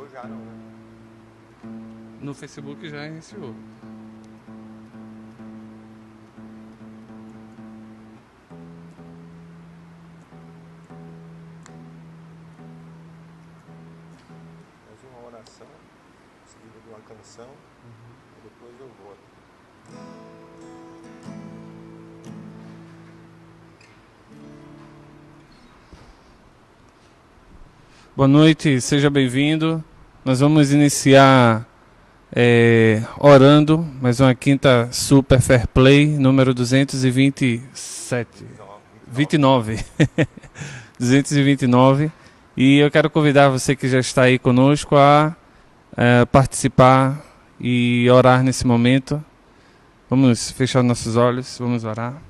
iniciou já, não, né? No Facebook já iniciou. Mais uma oração, seguida de uma canção, e depois eu voto. Boa noite, seja bem-vindo. Nós vamos iniciar orando, mais uma quinta Super Fair Play, número 229. 229. E eu quero convidar você que já está aí conosco a participar e orar nesse momento. Vamos fechar nossos olhos, vamos orar.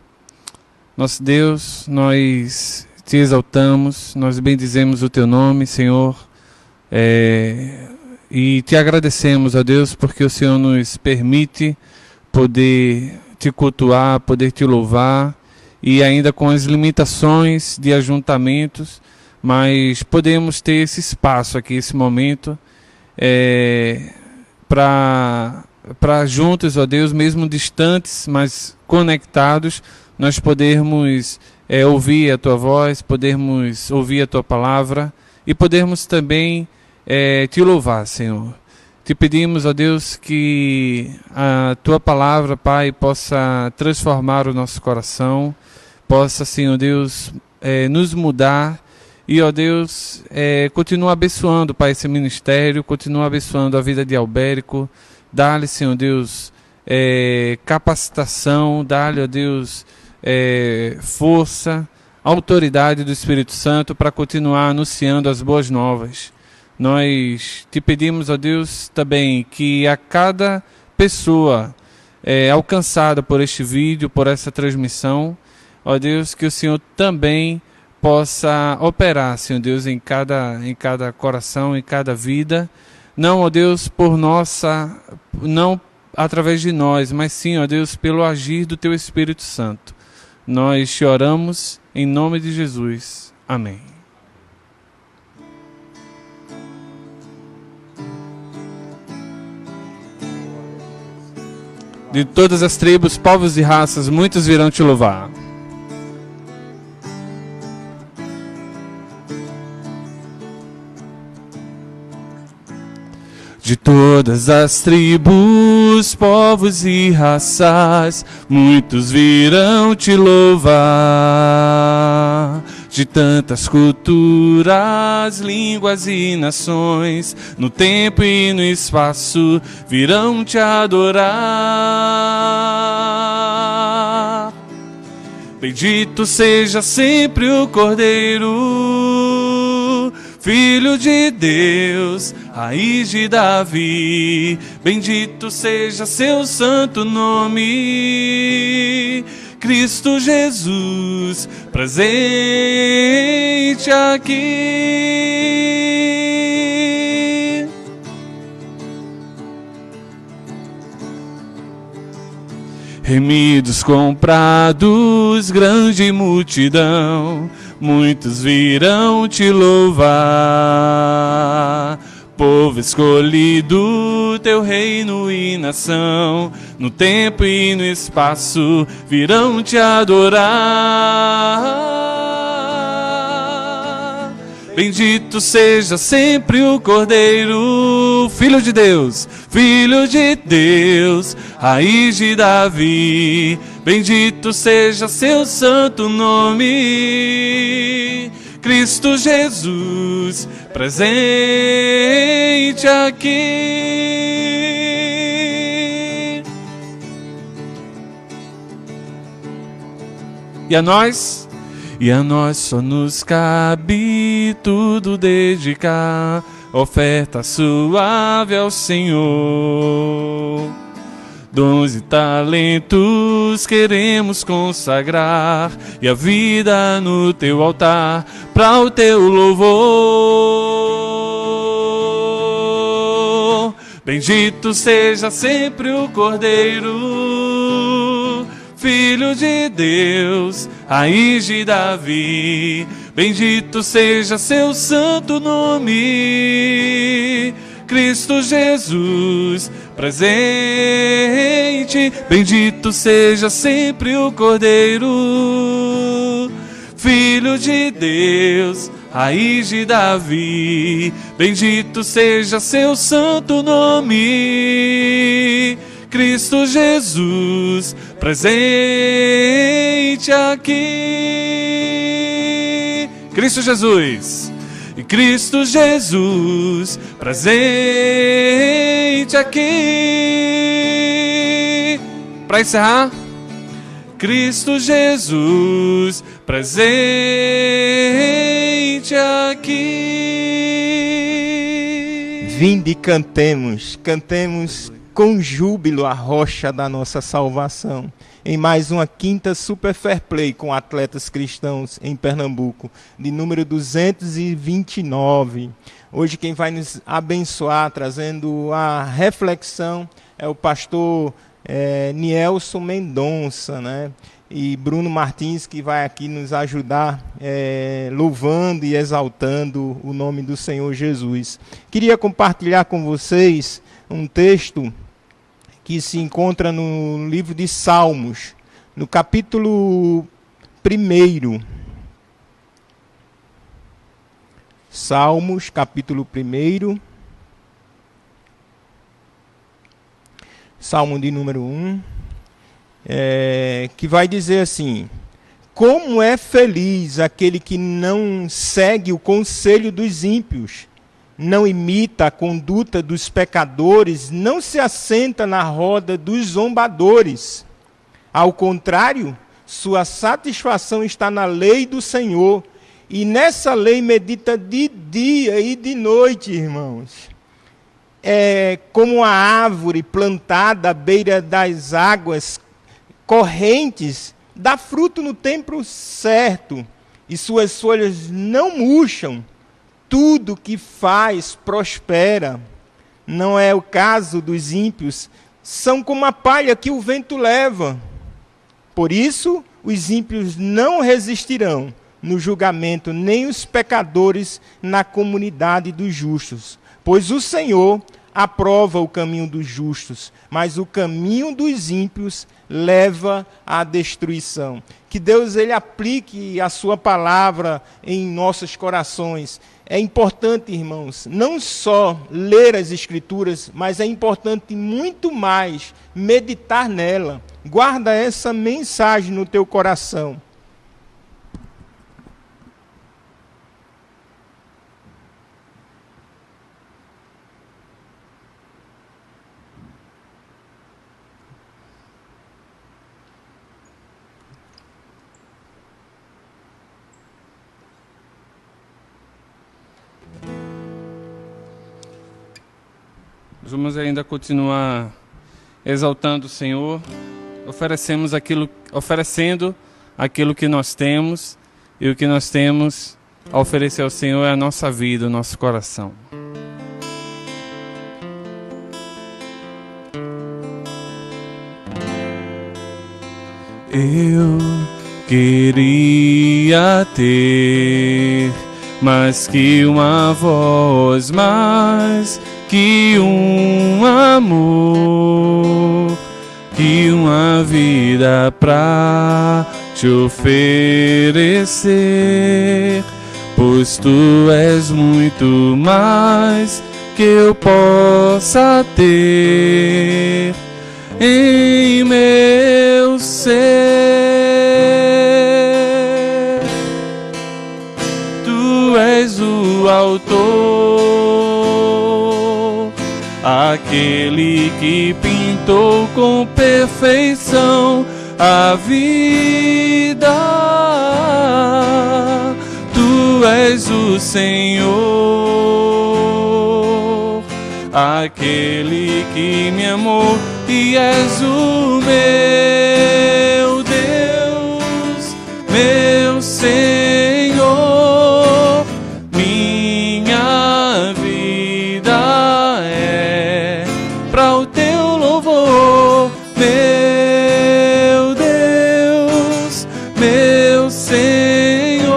Nosso Deus, nós te exaltamos, nós bendizemos o teu nome, Senhor, e te agradecemos, ó Deus, porque o Senhor nos permite poder te cultuar, poder te louvar, e ainda com as limitações de ajuntamentos, mas podemos ter esse espaço aqui, esse momento, para juntos, ó Deus, mesmo distantes, mas conectados, nós podermos ouvir a tua voz, podermos ouvir a tua palavra e podermos também te louvar, Senhor. Te pedimos, ó Deus, que a tua palavra, Pai, possa transformar o nosso coração, possa, Senhor Deus, nos mudar e, ó Deus, continua abençoando, Pai, esse ministério, continua abençoando a vida de Albérico, dá-lhe, Senhor Deus, capacitação, dá-lhe, ó Deus, força, autoridade do Espírito Santo para continuar anunciando as boas novas. Nós te pedimos, ó Deus, também que a cada pessoa alcançada por este vídeo, por essa transmissão, ó Deus, que o Senhor também possa operar, Senhor Deus, em cada coração, em cada vida, não, ó Deus, não através de nós, mas sim, ó Deus, pelo agir do teu Espírito Santo. Nós te oramos em nome de Jesus. Amém. De todas as tribos, povos e raças, muitos virão te louvar. De todas as tribos, povos e raças, muitos virão te louvar. De tantas culturas, línguas e nações, no tempo e no espaço, virão te adorar. Bendito seja sempre o Cordeiro, Filho de Deus, raiz de Davi, bendito seja seu santo nome, Cristo Jesus, presente aqui. Remidos, comprados, grande multidão, muitos virão te louvar. Povo escolhido, teu reino e nação, no tempo e no espaço, virão te adorar. Bendito seja sempre o Cordeiro, Filho de Deus, raiz de Davi, bendito seja seu santo nome, Cristo Jesus, presente aqui. E a nós só nos cabe tudo dedicar, oferta suave ao Senhor. Dons e talentos queremos consagrar, e a vida no teu altar, para o teu louvor. Bendito seja sempre o Cordeiro, Filho de Deus, raiz de Davi, bendito seja seu santo nome, Cristo Jesus presente. Bendito seja sempre o Cordeiro, Filho de Deus, raiz de Davi. Bendito seja seu santo nome. Cristo Jesus presente aqui. Cristo Jesus. E Cristo Jesus presente aqui. Para encerrar, Cristo Jesus presente aqui. Vinde e cantemos, cantemos com júbilo a rocha da nossa salvação. Em mais uma quinta Super Fair Play com atletas cristãos em Pernambuco, de número 229. Hoje quem vai nos abençoar, trazendo a reflexão, é o pastor Nielson Mendonça, né? E Bruno Martins, que vai aqui nos ajudar, louvando e exaltando o nome do Senhor Jesus. Queria compartilhar com vocês um texto que se encontra no livro de Salmos, no capítulo 1. Salmos, capítulo 1. Salmo de número 1. Que vai dizer assim: como é feliz aquele que não segue o conselho dos ímpios, não imita a conduta dos pecadores, não se assenta na roda dos zombadores. Ao contrário, sua satisfação está na lei do Senhor, e nessa lei medita de dia e de noite, irmãos. É como a árvore plantada à beira das águas correntes, dá fruto no tempo certo, e suas folhas não murcham. Tudo que faz prospera. Não é o caso dos ímpios, são como a palha que o vento leva. Por isso, os ímpios não resistirão no julgamento, nem os pecadores na comunidade dos justos. Pois o Senhor aprova o caminho dos justos, mas o caminho dos ímpios leva à destruição. Que Deus ele aplique a sua palavra em nossos corações. É importante, irmãos, não só ler as Escrituras, mas é importante muito mais meditar nela. Guarda essa mensagem no teu coração. Vamos ainda continuar exaltando o Senhor, oferecendo aquilo que nós temos, e o que nós temos a oferecer ao Senhor é a nossa vida, o nosso coração. Eu queria ter mais que uma voz, mais que um amor, que uma vida pra te oferecer, pois tu és muito mais que eu possa ter em meu ser. Tu és o autor, aquele que pintou com perfeição a vida. Tu és o Senhor, aquele que me amou, e és o meu Deus, meu Senhor. Minha vida é para o teu louvor, meu Deus, meu Senhor.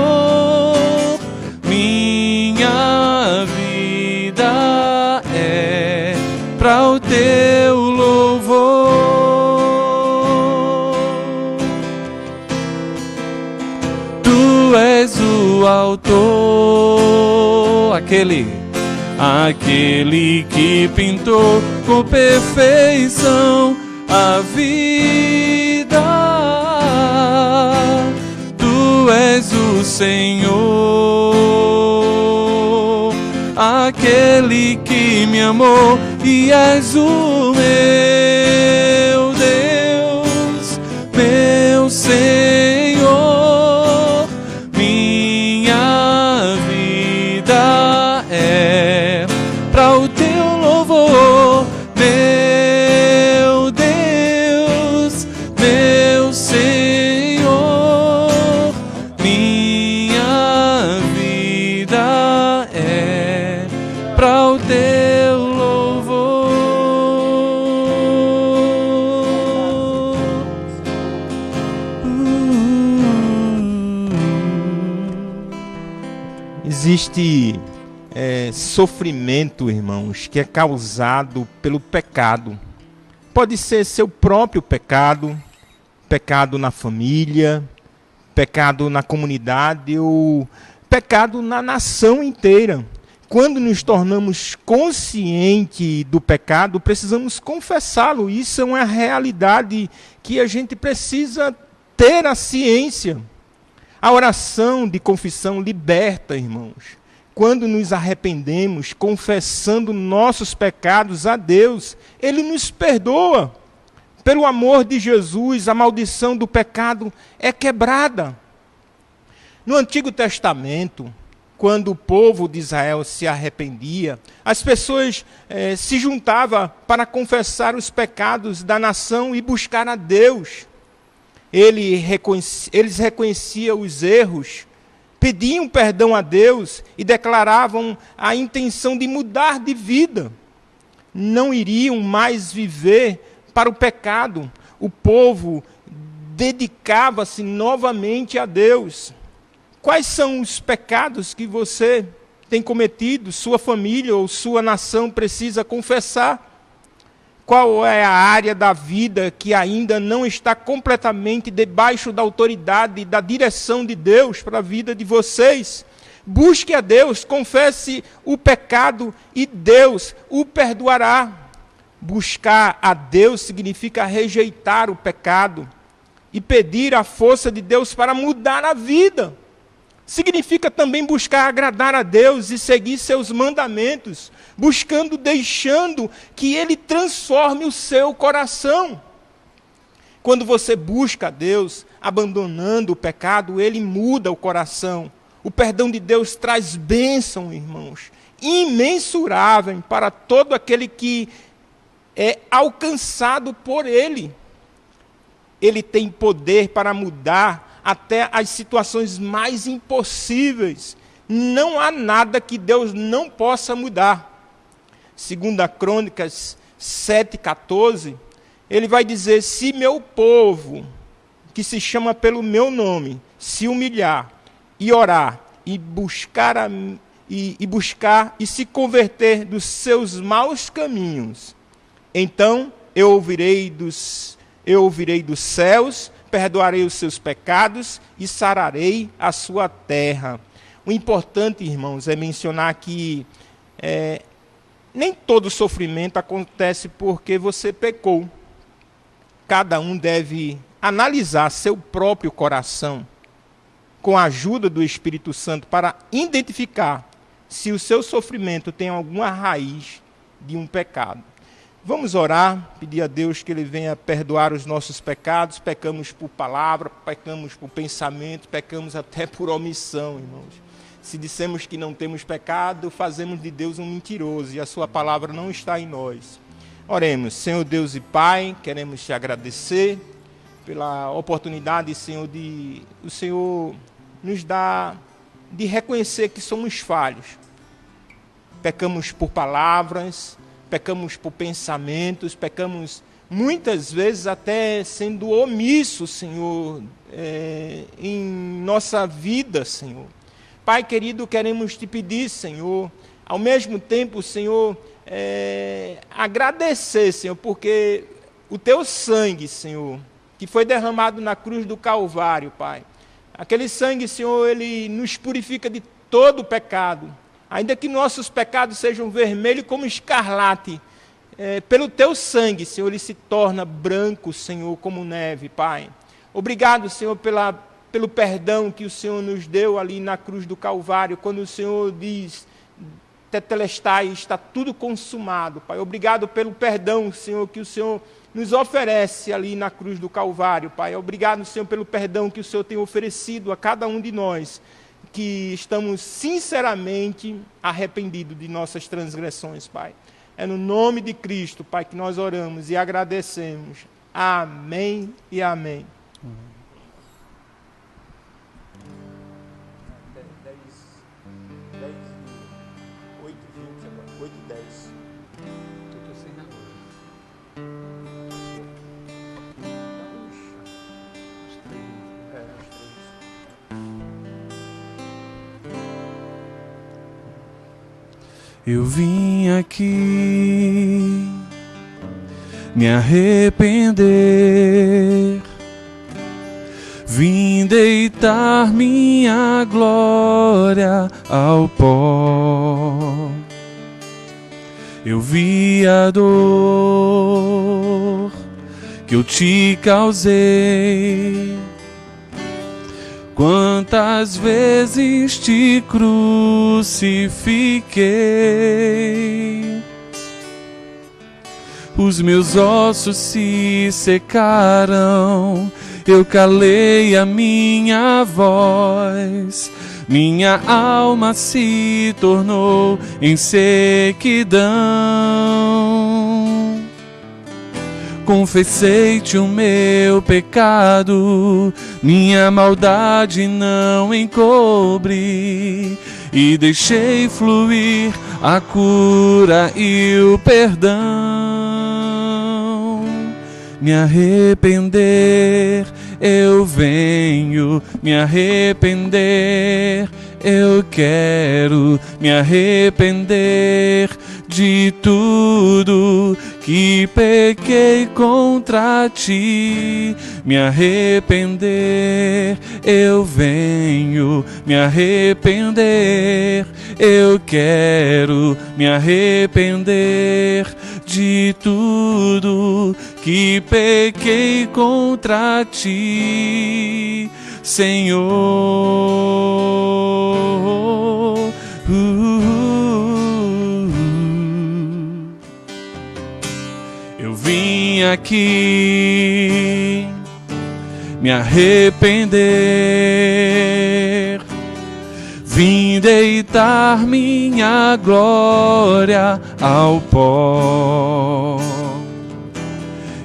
Minha vida é autor, aquele que pintou com perfeição a vida. Tu és o Senhor, aquele que me amou, e és o meu Deus, meu Senhor. Minha vida é para o teu louvor, meu Deus, meu Senhor. Minha vida é para o teu louvor. Existe sofrimento, irmãos, que é causado pelo pecado. Pode ser seu próprio pecado, pecado na família, pecado na comunidade ou pecado na nação inteira. Quando nos tornamos conscientes do pecado, precisamos confessá-lo. Isso é uma realidade que a gente precisa ter a ciência. A oração de confissão liberta, irmãos. Quando nos arrependemos, confessando nossos pecados a Deus, Ele nos perdoa. Pelo amor de Jesus, a maldição do pecado é quebrada. No Antigo Testamento, quando o povo de Israel se arrependia, as pessoas se juntavam para confessar os pecados da nação e buscar a Deus. Eles reconheciam os erros, pediam perdão a Deus e declaravam a intenção de mudar de vida. Não iriam mais viver para o pecado. O povo dedicava-se novamente a Deus. Quais são os pecados que você tem cometido, sua família ou sua nação precisa confessar? Qual é a área da vida que ainda não está completamente debaixo da autoridade e da direção de Deus para a vida de vocês? Busque a Deus, confesse o pecado e Deus o perdoará. Buscar a Deus significa rejeitar o pecado e pedir a força de Deus para mudar a vida. Significa também buscar agradar a Deus e seguir seus mandamentos, deixando que Ele transforme o seu coração. Quando você busca a Deus, abandonando o pecado, Ele muda o coração. O perdão de Deus traz bênção, irmãos, imensurável para todo aquele que é alcançado por Ele. Ele tem poder para mudar até as situações mais impossíveis. Não há nada que Deus não possa mudar. Segundo a Crônicas 7,14, ele vai dizer: se meu povo, que se chama pelo meu nome, se humilhar e orar e buscar e se converter dos seus maus caminhos, então eu ouvirei dos céus, perdoarei os seus pecados e sararei a sua terra. O importante, irmãos, é mencionar que nem todo sofrimento acontece porque você pecou. Cada um deve analisar seu próprio coração com a ajuda do Espírito Santo para identificar se o seu sofrimento tem alguma raiz de um pecado. Vamos orar, pedir a Deus que Ele venha perdoar os nossos pecados. Pecamos por palavra, pecamos por pensamento, pecamos até por omissão, irmãos. Se dissemos que não temos pecado, fazemos de Deus um mentiroso e a sua palavra não está em nós. Oremos. Senhor Deus e Pai, queremos te agradecer pela oportunidade, Senhor, o Senhor nos dá de reconhecer que somos falhos. Pecamos por palavras, pecamos por pensamentos, pecamos muitas vezes até sendo omissos, Senhor, em nossa vida, Senhor. Pai querido, queremos te pedir, Senhor, ao mesmo tempo, Senhor, agradecer, Senhor, porque o teu sangue, Senhor, que foi derramado na cruz do Calvário, Pai, Aquele sangue, Senhor, ele nos purifica de todo o pecado. Ainda que nossos pecados sejam vermelhos como escarlate, pelo teu sangue, Senhor, ele se torna branco, Senhor, como neve, Pai. Obrigado, Senhor, pelo perdão que o Senhor nos deu ali na cruz do Calvário, quando o Senhor diz, tetelestai, está tudo consumado, Pai. Obrigado pelo perdão, Senhor, que o Senhor nos oferece ali na cruz do Calvário, Pai. Obrigado, Senhor, pelo perdão que o Senhor tem oferecido a cada um de nós, que estamos sinceramente arrependidos de nossas transgressões, Pai. É no nome de Cristo, Pai, que nós oramos e agradecemos. Amém e amém. 8h20 agora, 8h10. Eu tô sem relógio. Os três. Os três. Eu vim aqui me arrepender, vim deitar minha glória ao pó. Eu vi a dor que eu te causei, quantas vezes te crucifiquei. Os meus ossos se secaram, eu calei a minha voz, minha alma se tornou em sequidão. Confessei-te o meu pecado, minha maldade não encobri, e deixei fluir a cura e o perdão. Me arrepender, eu venho me arrepender, eu quero me arrepender de tudo que pequei contra ti. Me arrepender, eu venho me arrepender, eu quero me arrepender de tudo que pequei contra ti, Senhor. Eu vim aqui me arrepender, vim deitar minha glória ao pó.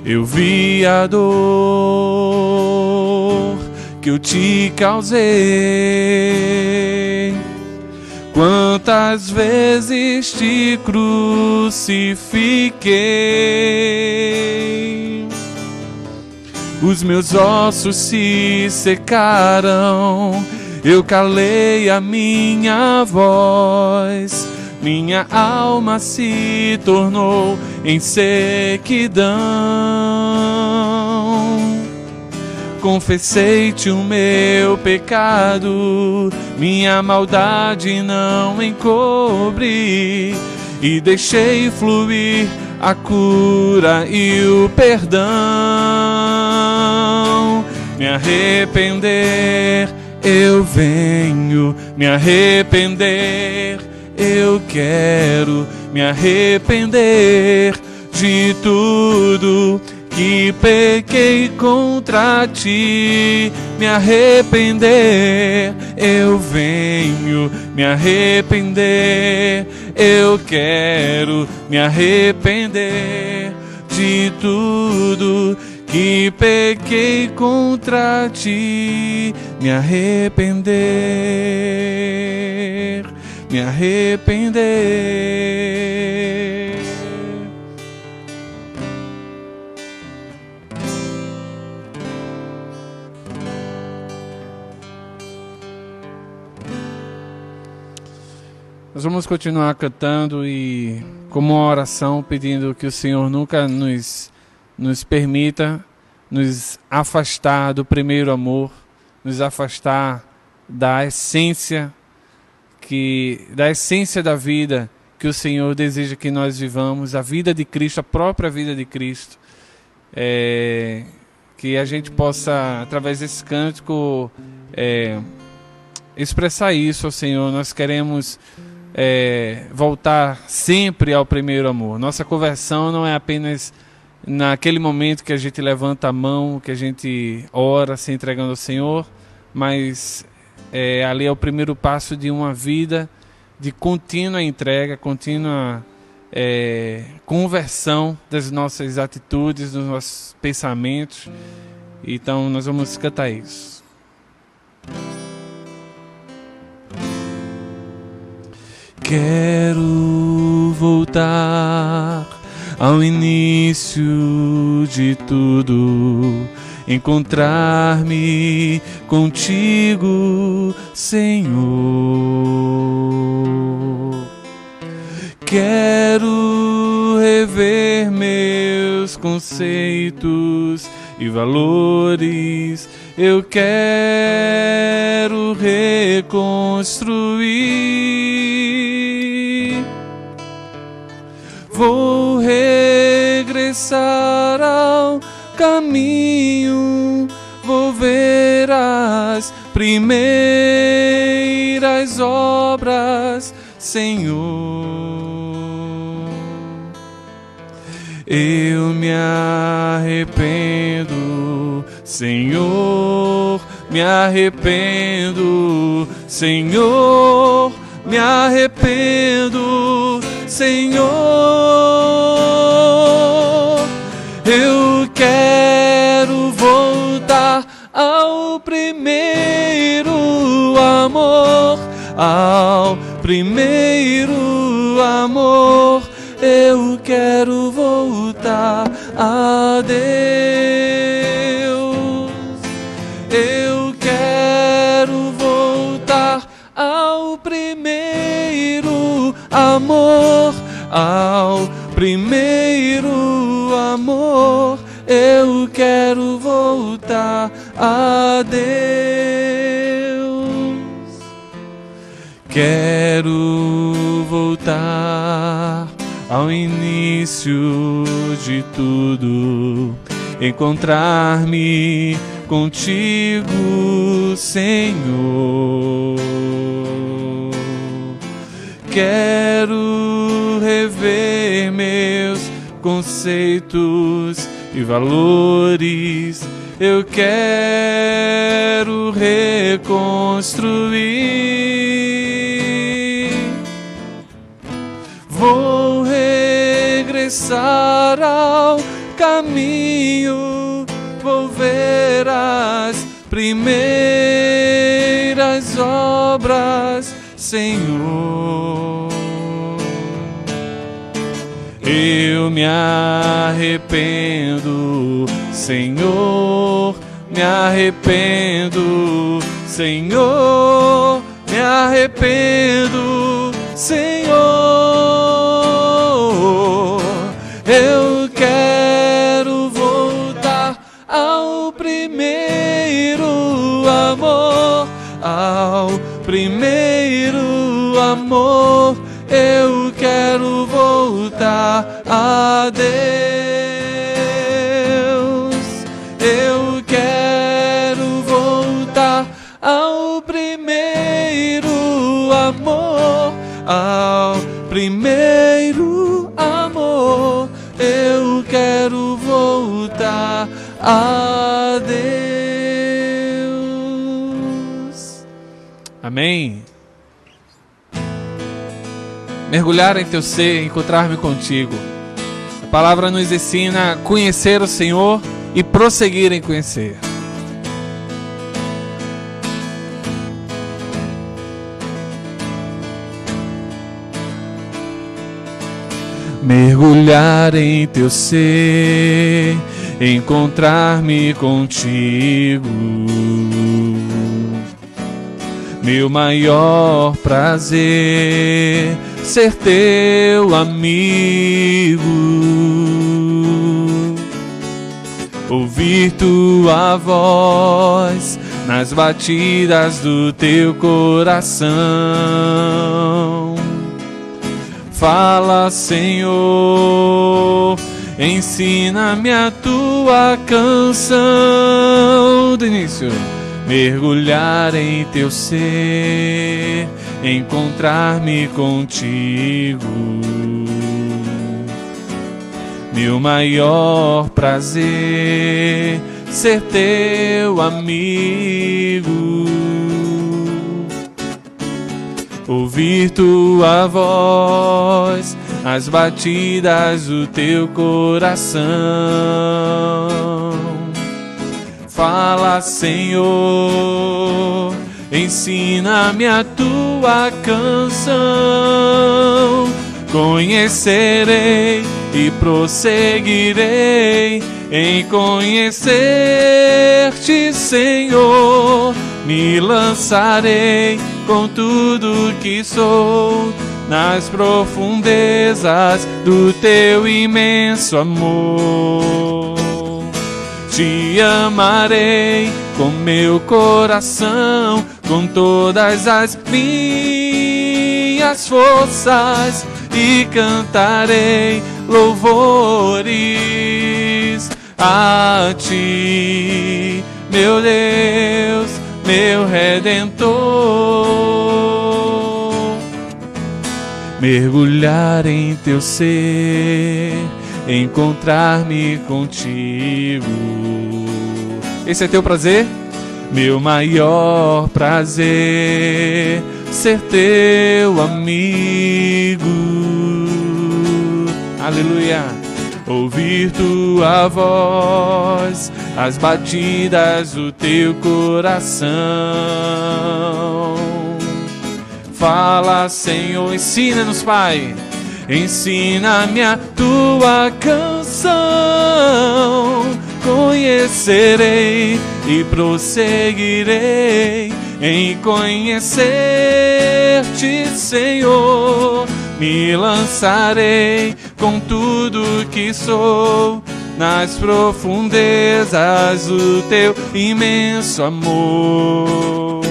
Eu vi a dor que eu te causei, quantas vezes te crucifiquei. Os meus ossos se secaram, eu calei a minha voz, minha alma se tornou em sequidão. Confessei-te o meu pecado, minha maldade não encobri, e deixei fluir a cura e o perdão. Me arrepender, eu venho me arrepender, eu quero me arrepender de tudo que pequei contra ti. Me arrepender, eu venho me arrepender, eu quero me arrepender de tudo que pequei contra ti. Me arrepender, me arrepender. Nós vamos continuar cantando e como uma oração pedindo que o Senhor nunca nos permita nos afastar do primeiro amor, nos afastar da essência da vida que o Senhor deseja que nós vivamos, a vida de Cristo, a própria vida de Cristo. Que a gente possa, através desse cântico, expressar isso ao Senhor. Nós queremos voltar sempre ao primeiro amor. Nossa conversão não é apenas naquele momento que a gente levanta a mão, que a gente ora se entregando ao Senhor, mas ali é o primeiro passo de uma vida de contínua entrega, contínua conversão das nossas atitudes, dos nossos pensamentos. Então nós vamos cantar isso. Quero voltar ao início de tudo, encontrar-me contigo, Senhor. Quero rever meus conceitos e valores, eu quero reconstruir. Vou regressar ao caminho, vou ver as primeiras obras, Senhor. Eu me arrependo, Senhor, me arrependo, Senhor, me arrependo, Senhor. Eu quero voltar ao primeiro amor, ao primeiro amor. Eu quero voltar a Deus. Eu quero voltar ao primeiro amor, ao primeiro amor. Eu quero voltar a Deus. Quero voltar ao início de tudo, encontrar-me contigo, Senhor. Quero rever meus conceitos e valores, eu quero reconstruir. Vou regressar ao caminho, vou ver as primeiras obras, Senhor. Eu me arrependo, Senhor, me arrependo, Senhor, me arrependo, Senhor. Eu quero voltar ao primeiro amor, ao primeiro amor. Eu quero voltar a Deus. Eu quero voltar ao primeiro amor, ao primeiro amor. Eu quero voltar a Deus. Amém. Mergulhar em teu ser, encontrar-me contigo. A palavra nos ensina a conhecer o Senhor e prosseguir em conhecer. Mergulhar em teu ser, encontrar-me contigo. Meu maior prazer, ser teu amigo, ouvir tua voz, nas batidas do teu coração. Fala, Senhor, ensina-me a tua canção. Do início. Mergulhar em teu ser, encontrar-me contigo. Meu maior prazer, ser teu amigo. Ouvir tua voz, as batidas do teu coração. Fala, Senhor, ensina-me a tua canção. Conhecerei e prosseguirei em conhecer-te, Senhor. Me lançarei com tudo que sou nas profundezas do teu imenso amor. Te amarei com meu coração, com todas as minhas forças, e cantarei louvores a ti, meu Deus, meu Redentor. Mergulhar em teu ser, encontrar-me contigo. Esse é teu prazer? Meu maior prazer, ser teu amigo. Aleluia. Ouvir tua voz, as batidas do teu coração. Fala, Senhor, ensina-nos, Pai. Ensina-me a tua canção. Conhecerei e prosseguirei em conhecer-te, Senhor. Me lançarei com tudo que sou nas profundezas do teu imenso amor.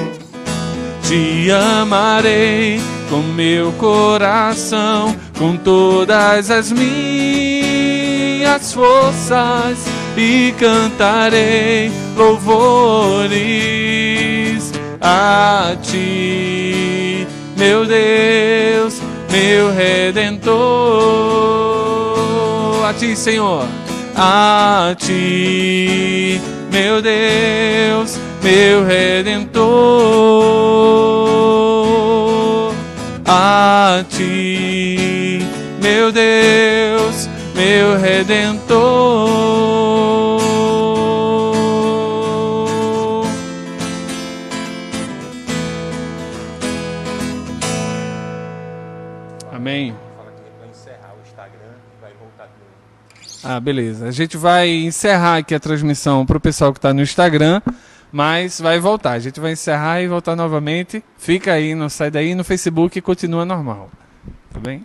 Te amarei com meu coração, com todas as minhas forças, e cantarei louvores a ti, meu Deus, meu Redentor. A ti, Senhor, a ti, meu Deus, meu Redentor. A ti, meu Deus, meu Redentor. Amém. Fala que vai encerrar o Instagram e vai voltar de novo. Ah, beleza. A gente vai encerrar aqui a transmissão para o pessoal que está no Instagram, mas vai voltar. A gente vai encerrar e voltar novamente. Fica aí, não sai daí. No Facebook continua normal. Tá bem?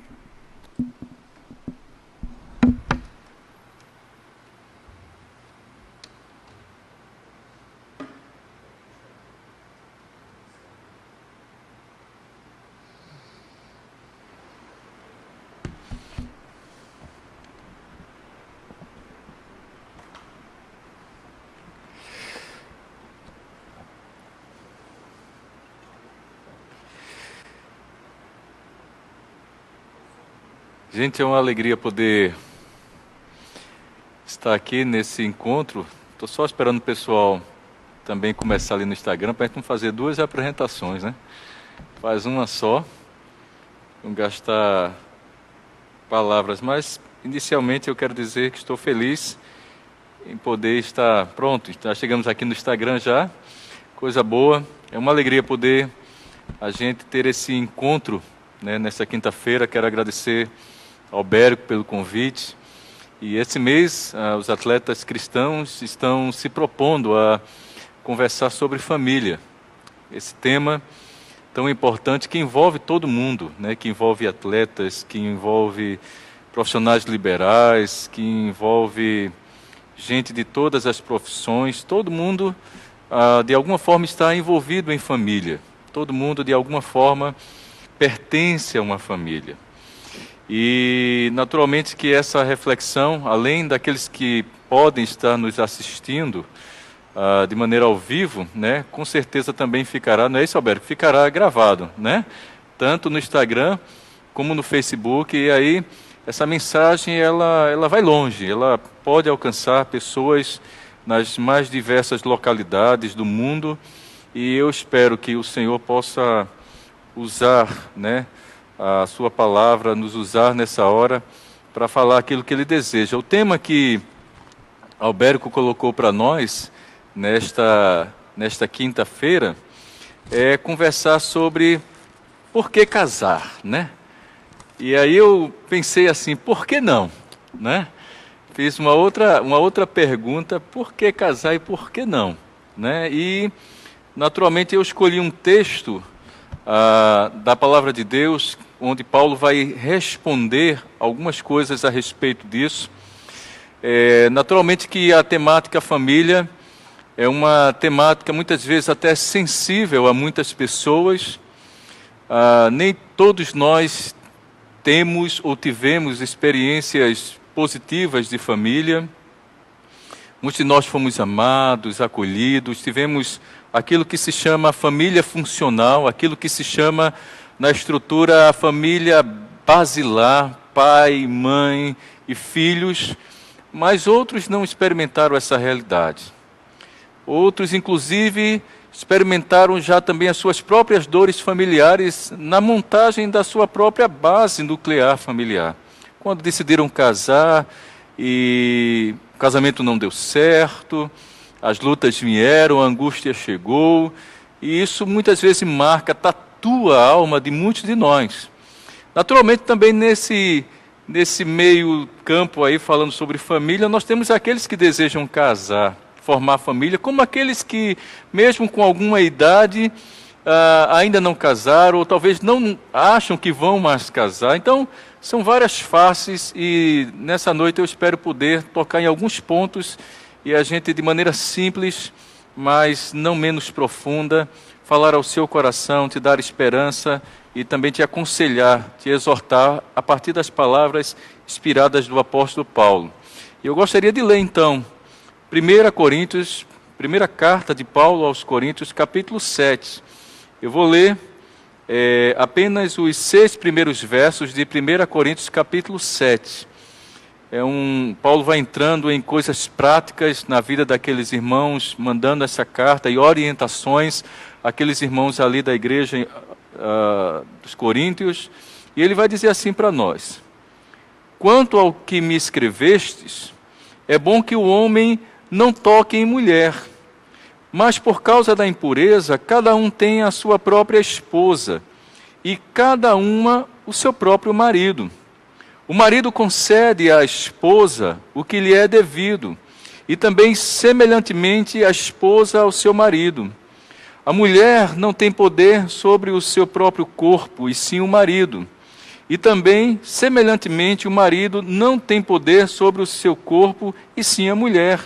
Gente, é uma alegria poder estar aqui nesse encontro. Estou só esperando o pessoal também começar ali no Instagram para a gente não fazer duas apresentações, né? Faz uma só, não gastar palavras, mas inicialmente eu quero dizer que estou feliz em poder estar pronto. Já chegamos aqui no Instagram já, coisa boa. É uma alegria poder a gente ter esse encontro, né, nessa quinta-feira. Quero agradecer ao Bérico pelo convite. E esse mês, os atletas cristãos estão se propondo a conversar sobre família. Esse tema tão importante que envolve todo mundo, né? Que envolve atletas, que envolve profissionais liberais, que envolve gente de todas as profissões. Todo mundo de alguma forma está envolvido em família. Todo mundo, de alguma forma, pertence a uma família. E, naturalmente, que essa reflexão, além daqueles que podem estar nos assistindo de maneira ao vivo, né, com certeza também ficará, não é isso, Alberto? Ficará gravado, né? Tanto no Instagram como no Facebook, e aí essa mensagem ela vai longe, ela pode alcançar pessoas nas mais diversas localidades do mundo, e eu espero que o Senhor possa usar, né, a sua palavra, nos usar nessa hora para falar aquilo que Ele deseja. O tema que Alberto colocou para nós nesta quinta-feira é conversar sobre por que casar, né? E aí eu pensei assim, por que não, né? Fiz uma outra pergunta, por que casar e por que não, né? E naturalmente eu escolhi um texto da palavra de Deus, onde Paulo vai responder algumas coisas a respeito disso. Naturalmente que a temática família é uma temática muitas vezes até sensível a muitas pessoas. Nem todos nós temos ou tivemos experiências positivas de família. Muitos de nós fomos amados, acolhidos, tivemos aquilo que se chama família funcional, aquilo que se chama na estrutura a família basilar, pai, mãe e filhos, mas outros não experimentaram essa realidade. Outros, inclusive, experimentaram já também as suas próprias dores familiares na montagem da sua própria base nuclear familiar. Quando decidiram casar e o casamento não deu certo, as lutas vieram, a angústia chegou, e isso muitas vezes marca, tatua a alma de muitos de nós. Naturalmente, também nesse meio campo aí, falando sobre família, nós temos aqueles que desejam casar, formar família, como aqueles que, mesmo com alguma idade, ainda não casaram, ou talvez não acham que vão mais casar. Então, são várias faces, e nessa noite eu espero poder tocar em alguns pontos, e a gente, de maneira simples, mas não menos profunda, falar ao seu coração, te dar esperança e também te aconselhar, te exortar a partir das palavras inspiradas do apóstolo Paulo. E eu gostaria de ler então 1 Coríntios, primeira carta de Paulo aos Coríntios, capítulo 7. Eu vou ler apenas os 6 primeiros versos de 1 Coríntios, capítulo 7. Paulo vai entrando em coisas práticas na vida daqueles irmãos, mandando essa carta e orientações àqueles irmãos ali da igreja dos Coríntios. E ele vai dizer assim para nós: quanto ao que me escrevestes, é bom que o homem não toque em mulher, mas por causa da impureza, cada um tem a sua própria esposa, e cada uma o seu próprio marido. O marido concede à esposa o que lhe é devido, e também, semelhantemente, a esposa ao seu marido. A mulher não tem poder sobre o seu próprio corpo, e sim o marido. E também, semelhantemente, o marido não tem poder sobre o seu corpo, e sim a mulher.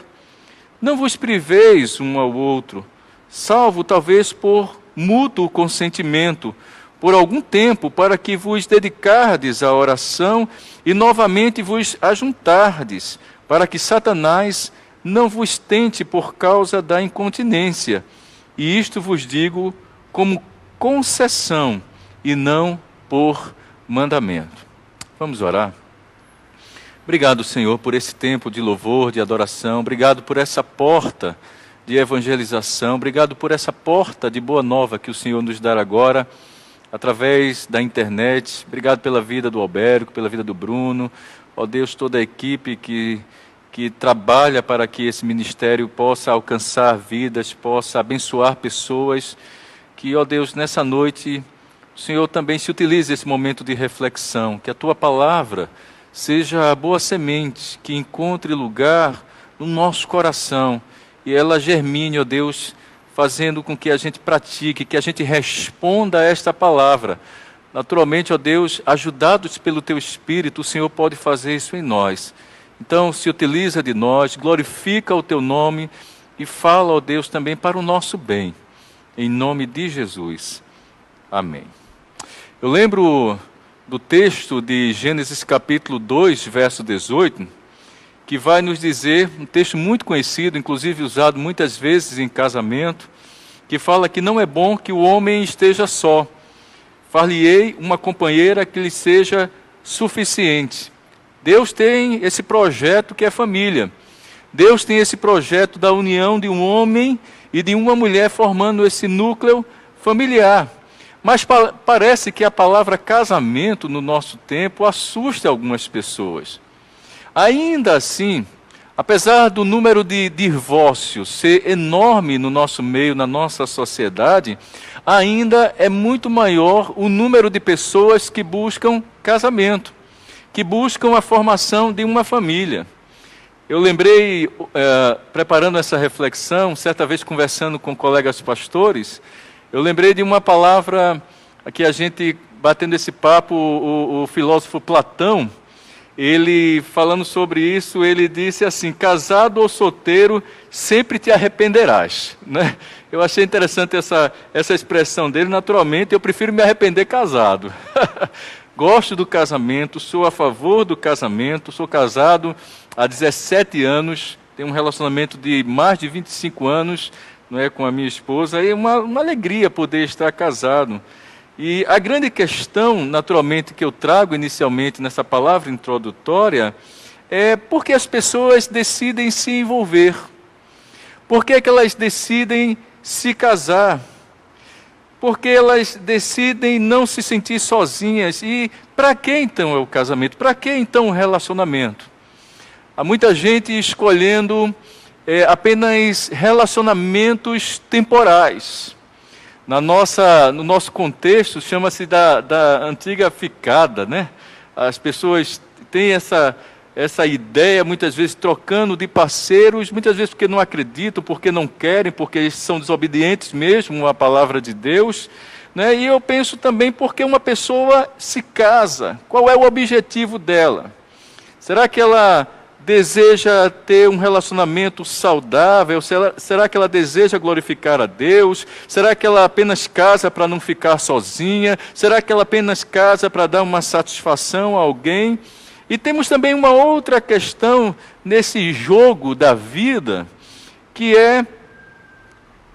Não vos priveis um ao outro, salvo talvez por mútuo consentimento, por algum tempo, para que vos dedicardes à oração e novamente vos ajuntardes, para que Satanás não vos tente por causa da incontinência. E isto vos digo como concessão e não por mandamento. Vamos orar? Obrigado, Senhor, por esse tempo de louvor, de adoração. Obrigado por essa porta de evangelização. Obrigado por essa porta de boa nova que o Senhor nos dá agora, através da internet. Obrigado pela vida do Alberto, pela vida do Bruno. Ó Deus, toda a equipe que trabalha para que esse ministério possa alcançar vidas, possa abençoar pessoas. Que, ó Deus, nessa noite, o Senhor também se utilize esse momento de reflexão. Que a Tua palavra seja a boa semente, que encontre lugar no nosso coração. E ela germine, ó Deus, fazendo com que a gente pratique, que a gente responda a esta palavra. Naturalmente, ó Deus, ajudados pelo Teu Espírito, o Senhor pode fazer isso em nós. Então, se utiliza de nós, glorifica o Teu nome e fala, ó Deus, também para o nosso bem. Em nome de Jesus. Amém. Eu lembro do texto de Gênesis capítulo 2, verso 18, que vai nos dizer, um texto muito conhecido, inclusive usado muitas vezes em casamento, que fala que não é bom que o homem esteja só. Far-lhe-ei uma companheira que lhe seja suficiente. Deus tem esse projeto que é família. Deus tem esse projeto da união de um homem e de uma mulher formando esse núcleo familiar. Mas parece que a palavra casamento no nosso tempo assusta algumas pessoas. Ainda assim, apesar do número de divórcios ser enorme no nosso meio, na nossa sociedade, ainda é muito maior o número de pessoas que buscam casamento, que buscam a formação de uma família. Eu lembrei, preparando essa reflexão, certa vez conversando com colegas pastores, eu lembrei de uma palavra que a gente, batendo esse papo, o filósofo Platão, ele, falando sobre isso, ele disse assim: casado ou solteiro, sempre te arrependerás. Né? Eu achei interessante essa expressão dele. Naturalmente, eu prefiro me arrepender casado. Gosto do casamento, sou a favor do casamento, sou casado há 17 anos, tenho um relacionamento de mais de 25 anos, não é, com a minha esposa, e uma alegria poder estar casado. E a grande questão, naturalmente, que eu trago inicialmente nessa palavra introdutória, é por que as pessoas decidem se envolver? Por que é que elas decidem se casar? Por que elas decidem não se sentir sozinhas? E para que então é o casamento? Para que então o relacionamento? Há muita gente escolhendo apenas relacionamentos temporais. No nosso contexto, chama-se da antiga ficada, né? As pessoas têm essa ideia, muitas vezes trocando de parceiros, muitas vezes porque não acreditam, porque não querem, porque são desobedientes mesmo à palavra de Deus, né? E eu penso também porque uma pessoa se casa, qual é o objetivo dela? Será que ela deseja ter um relacionamento saudável? Será que ela deseja glorificar a Deus? Será que ela apenas casa para não ficar sozinha? Será que ela apenas casa para dar uma satisfação a alguém? E temos também uma outra questão nesse jogo da vida, que é: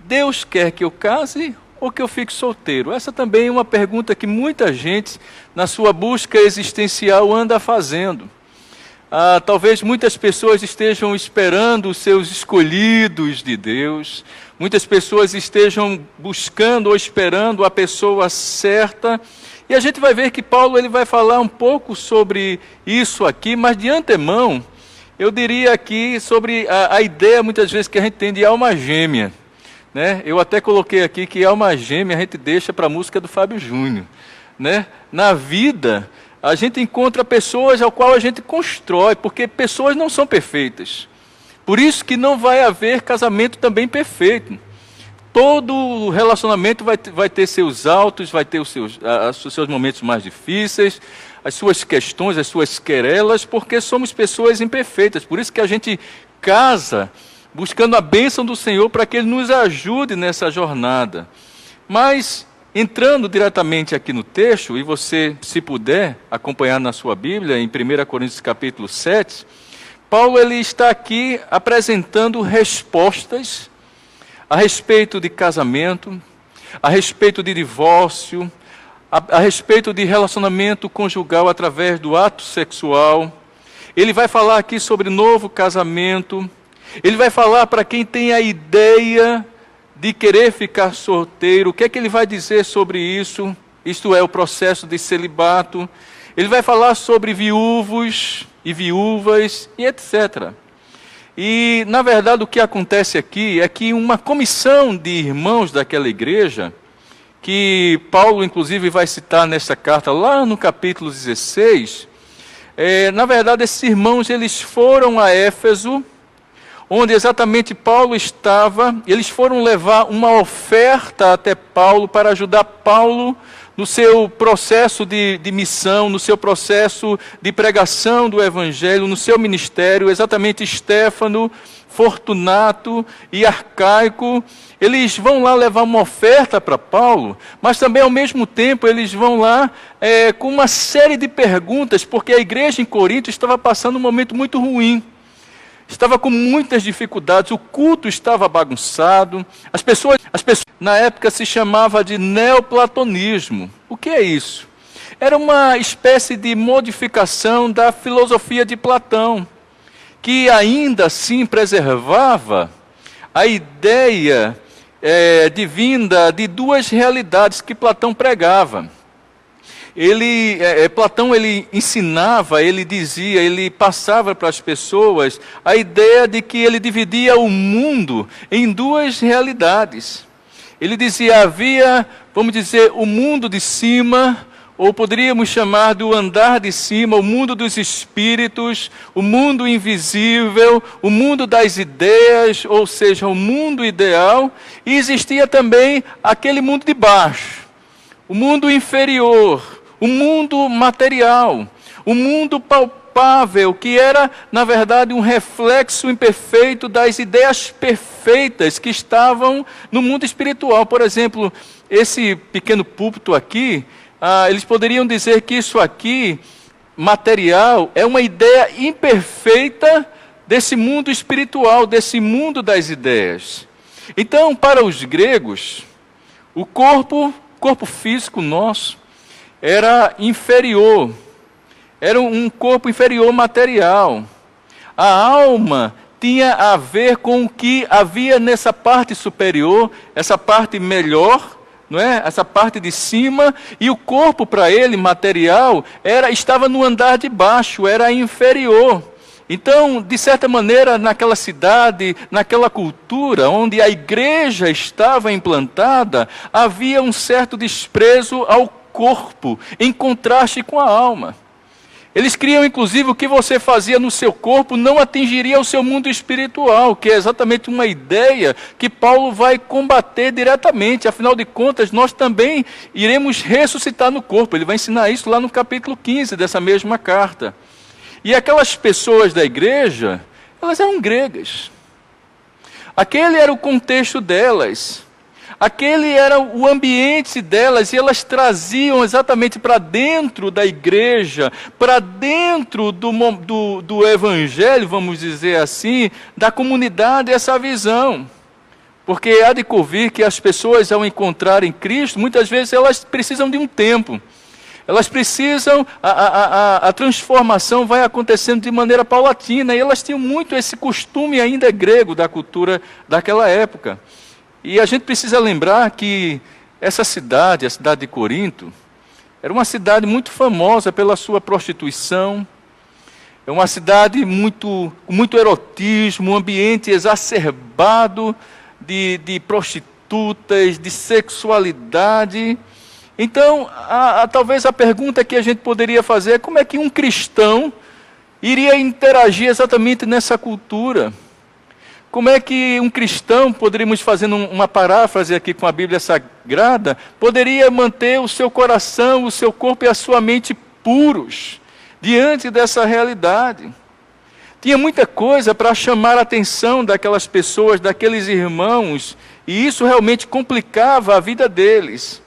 Deus quer que eu case ou que eu fique solteiro? Essa também é uma pergunta que muita gente, na sua busca existencial, anda fazendo. Talvez muitas pessoas estejam esperando os seus escolhidos de Deus, muitas pessoas estejam buscando ou esperando a pessoa certa, e a gente vai ver que Paulo ele vai falar um pouco sobre isso aqui, mas de antemão, eu diria aqui sobre a ideia muitas vezes que a gente tem de alma gêmea. Né? Eu até coloquei aqui que alma gêmea a gente deixa para a música do Fábio Júnior. Né? Na vida, a gente encontra pessoas ao qual a gente constrói, porque pessoas não são perfeitas. Por isso que não vai haver casamento também perfeito. Todo relacionamento vai ter seus altos, vai ter os seus momentos mais difíceis, as suas questões, as suas querelas, porque somos pessoas imperfeitas. Por isso que a gente casa buscando a bênção do Senhor para que Ele nos ajude nessa jornada. Mas, entrando diretamente aqui no texto, e você, se puder, acompanhar na sua Bíblia, em 1 Coríntios capítulo 7, Paulo ele está aqui apresentando respostas a respeito de casamento, a respeito de divórcio, a respeito de relacionamento conjugal através do ato sexual. Ele vai falar aqui sobre novo casamento. Ele vai falar para quem tem a ideia de querer ficar solteiro, o que é que ele vai dizer sobre isso? Isto é, o processo de celibato. Ele vai falar sobre viúvos e viúvas e etc. E, na verdade, o que acontece aqui é que uma comissão de irmãos daquela igreja, que Paulo, inclusive, vai citar nessa carta, lá no capítulo 16, na verdade, esses irmãos, eles foram a Éfeso, onde exatamente Paulo estava, eles foram levar uma oferta até Paulo, para ajudar Paulo no seu processo de missão, no seu processo de pregação do Evangelho, no seu ministério, exatamente Estéfano, Fortunato e Arcaico, eles vão lá levar uma oferta para Paulo, mas também ao mesmo tempo eles vão lá com uma série de perguntas, porque a igreja em Corinto estava passando um momento muito ruim. Estava com muitas dificuldades, o culto estava bagunçado, as pessoas na época se chamava de neoplatonismo. O que é isso? Era uma espécie de modificação da filosofia de Platão, que ainda assim preservava a ideia divina de duas realidades que Platão pregava. Platão ensinava, ele dizia, ele passava para as pessoas a ideia de que ele dividia o mundo em duas realidades. Ele dizia, havia, vamos dizer, o mundo de cima, ou poderíamos chamar do andar de cima, o mundo dos espíritos, o mundo invisível, o mundo das ideias, ou seja, o mundo ideal, e existia também aquele mundo de baixo, o mundo inferior, o mundo material, o mundo palpável, que era, na verdade, um reflexo imperfeito das ideias perfeitas que estavam no mundo espiritual. Por exemplo, esse pequeno púlpito aqui, eles poderiam dizer que isso aqui, material, é uma ideia imperfeita desse mundo espiritual, desse mundo das ideias. Então, para os gregos, o corpo físico nosso, era inferior, era um corpo inferior material. A alma tinha a ver com o que havia nessa parte superior, essa parte melhor, não é? Essa parte de cima, e o corpo para ele, material, estava no andar de baixo, era inferior. Então, de certa maneira, naquela cidade, naquela cultura onde a igreja estava implantada, havia um certo desprezo ao corpo, em contraste com a alma. Eles criam, inclusive, o que você fazia no seu corpo não atingiria o seu mundo espiritual, que é exatamente uma ideia que Paulo vai combater diretamente. Afinal de contas, nós também iremos ressuscitar no corpo. Ele vai ensinar isso lá no capítulo 15 dessa mesma carta. E aquelas pessoas da igreja, elas eram gregas. Aquele era o contexto delas. Aquele era o ambiente delas, e elas traziam exatamente para dentro da igreja, para dentro do evangelho, vamos dizer assim, da comunidade, essa visão. Porque há de convir que as pessoas, ao encontrarem Cristo, muitas vezes elas precisam de um tempo. Elas precisam, a transformação vai acontecendo de maneira paulatina, e elas tinham muito esse costume ainda grego da cultura daquela época. E a gente precisa lembrar que essa cidade, a cidade de Corinto, era uma cidade muito famosa pela sua prostituição, é uma cidade com muito erotismo, um ambiente exacerbado de prostitutas, de sexualidade. Então, talvez a pergunta que a gente poderia fazer é como é que um cristão iria interagir exatamente nessa cultura? Como é que um cristão, poderíamos fazer uma paráfrase aqui com a Bíblia Sagrada, poderia manter o seu coração, o seu corpo e a sua mente puros diante dessa realidade? Tinha muita coisa para chamar a atenção daquelas pessoas, daqueles irmãos, e isso realmente complicava a vida deles.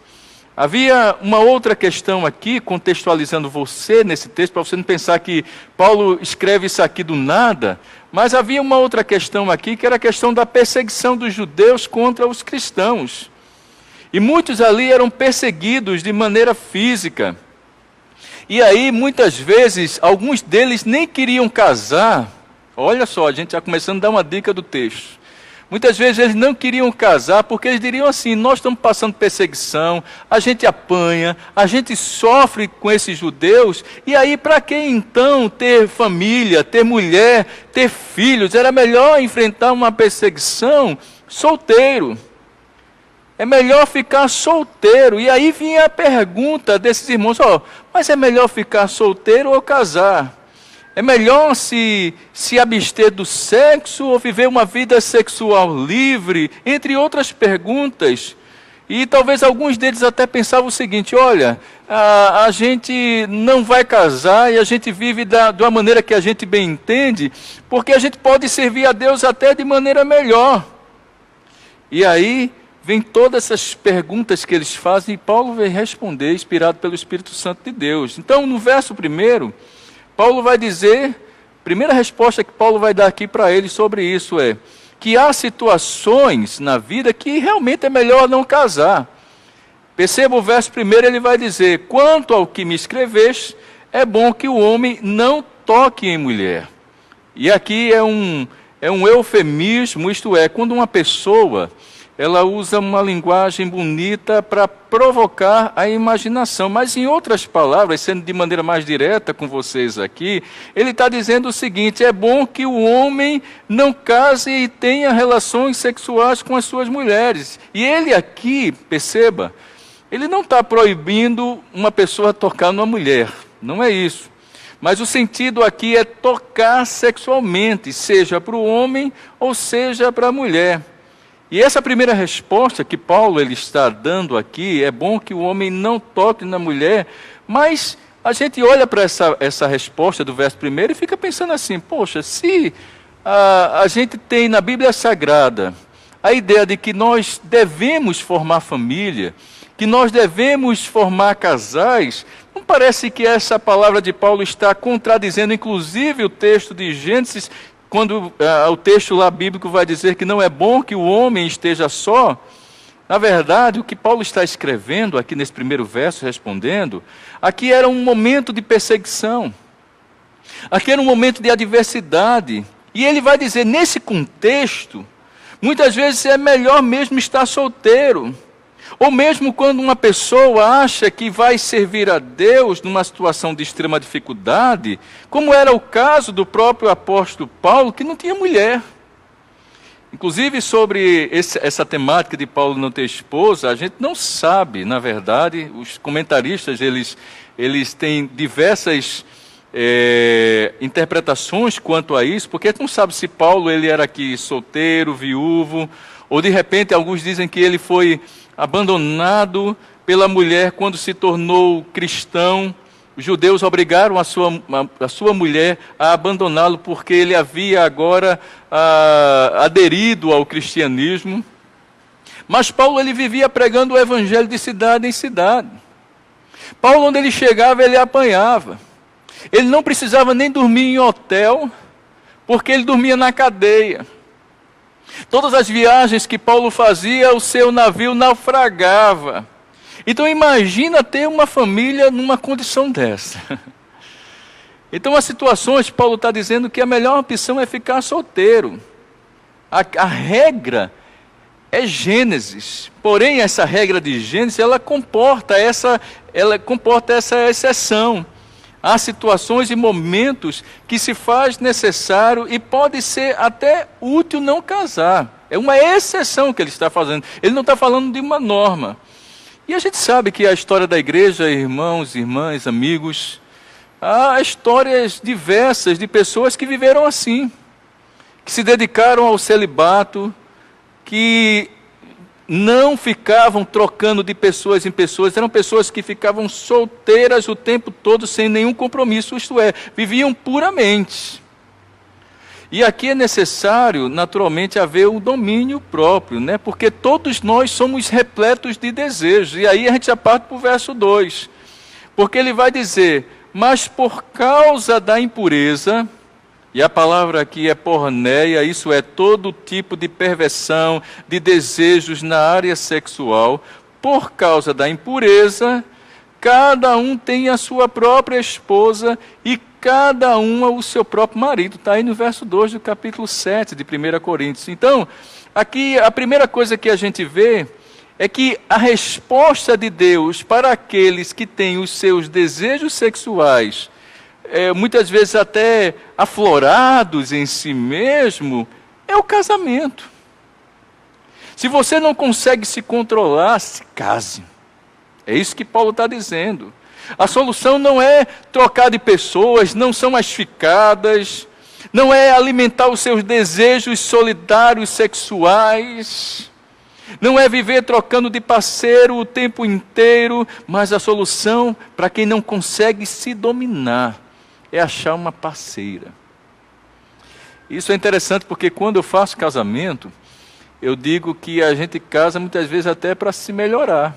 Havia uma outra questão aqui, contextualizando você nesse texto, para você não pensar que Paulo escreve isso aqui do nada, mas havia uma outra questão aqui, que era a questão da perseguição dos judeus contra os cristãos. E muitos ali eram perseguidos de maneira física. E aí, muitas vezes, alguns deles nem queriam casar. Olha só, a gente já começando a dar uma dica do texto. Muitas vezes eles não queriam casar porque eles diriam assim, nós estamos passando perseguição, a gente apanha, a gente sofre com esses judeus, e aí para que então ter família, ter mulher, ter filhos? Era melhor enfrentar uma perseguição solteiro. É melhor ficar solteiro. E aí vinha a pergunta desses irmãos, mas é melhor ficar solteiro ou casar? É melhor se abster do sexo ou viver uma vida sexual livre? Entre outras perguntas. E talvez alguns deles até pensavam o seguinte: olha, a gente não vai casar e a gente vive de uma maneira que a gente bem entende, porque a gente pode servir a Deus até de maneira melhor. E aí vem todas essas perguntas que eles fazem e Paulo vai responder, inspirado pelo Espírito Santo de Deus. Então, no verso 1, Paulo vai dizer, a primeira resposta que Paulo vai dar aqui para eles sobre isso é que há situações na vida que realmente é melhor não casar. Perceba o verso 1, ele vai dizer: quanto ao que me escreveste, é bom que o homem não toque em mulher. E aqui é um eufemismo, isto é, quando uma pessoa ela usa uma linguagem bonita para provocar a imaginação. Mas, em outras palavras, sendo de maneira mais direta com vocês aqui, ele está dizendo o seguinte: é bom que o homem não case e tenha relações sexuais com as suas mulheres. E ele aqui, perceba, ele não está proibindo uma pessoa tocar numa mulher, não é isso. Mas o sentido aqui é tocar sexualmente, seja para o homem ou seja para a mulher. E essa primeira resposta que Paulo ele está dando aqui, é bom que o homem não toque na mulher, mas a gente olha para essa resposta do verso 1 e fica pensando assim: poxa, se a gente tem na Bíblia Sagrada a ideia de que nós devemos formar família, que nós devemos formar casais, não parece que essa palavra de Paulo está contradizendo inclusive o texto de Gênesis, quando o texto lá bíblico vai dizer que não é bom que o homem esteja só? Na verdade, o que Paulo está escrevendo aqui nesse primeiro verso, respondendo, aqui era um momento de perseguição, aqui era um momento de adversidade, e ele vai dizer, nesse contexto, muitas vezes é melhor mesmo estar solteiro, ou mesmo quando uma pessoa acha que vai servir a Deus numa situação de extrema dificuldade, como era o caso do próprio apóstolo Paulo, que não tinha mulher. Inclusive, sobre essa temática de Paulo não ter esposa, a gente não sabe, na verdade, os comentaristas, eles têm diversas interpretações quanto a isso, porque a gente não sabe se Paulo ele era aqui solteiro, viúvo, ou de repente alguns dizem que ele foi abandonado pela mulher quando se tornou cristão. Os judeus obrigaram a sua mulher a abandoná-lo porque ele havia agora aderido ao cristianismo. Mas Paulo ele vivia pregando o evangelho de cidade em cidade. Paulo, onde ele chegava, ele apanhava. Ele não precisava nem dormir em hotel, porque ele dormia na cadeia. Todas as viagens que Paulo fazia, o seu navio naufragava. Então imagina ter uma família numa condição dessa. Então as situações, Paulo está dizendo que a melhor opção é ficar solteiro. A regra é Gênesis. Porém, essa regra de Gênesis, ela comporta essa exceção. Há situações e momentos que se faz necessário e pode ser até útil não casar. É uma exceção que ele está fazendo. Ele não está falando de uma norma. E a gente sabe que a história da igreja, irmãos, irmãs, amigos, há histórias diversas de pessoas que viveram assim, que se dedicaram ao celibato, que não ficavam trocando de pessoas em pessoas, eram pessoas que ficavam solteiras o tempo todo sem nenhum compromisso, isto é, viviam puramente. E aqui é necessário, naturalmente, haver o domínio próprio, né? Porque todos nós somos repletos de desejos. E aí a gente já parte para o verso 2. Porque ele vai dizer, mas por causa da impureza, e a palavra aqui é porneia, isso é todo tipo de perversão, de desejos na área sexual, por causa da impureza, cada um tem a sua própria esposa e cada um o seu próprio marido. Está aí no verso 2 do capítulo 7 de 1 Coríntios. Então, aqui a primeira coisa que a gente vê é que a resposta de Deus para aqueles que têm os seus desejos sexuais, muitas vezes até aflorados em si mesmo, é o casamento. Se você não consegue se controlar, se case. É isso que Paulo está dizendo. A solução não é trocar de pessoas, não são as ficadas, não é alimentar os seus desejos solidários sexuais. Não é viver trocando de parceiro o tempo inteiro, mas a solução para quem não consegue se dominar é achar uma parceira. Isso é interessante porque quando eu faço casamento, eu digo que a gente casa muitas vezes até para se melhorar.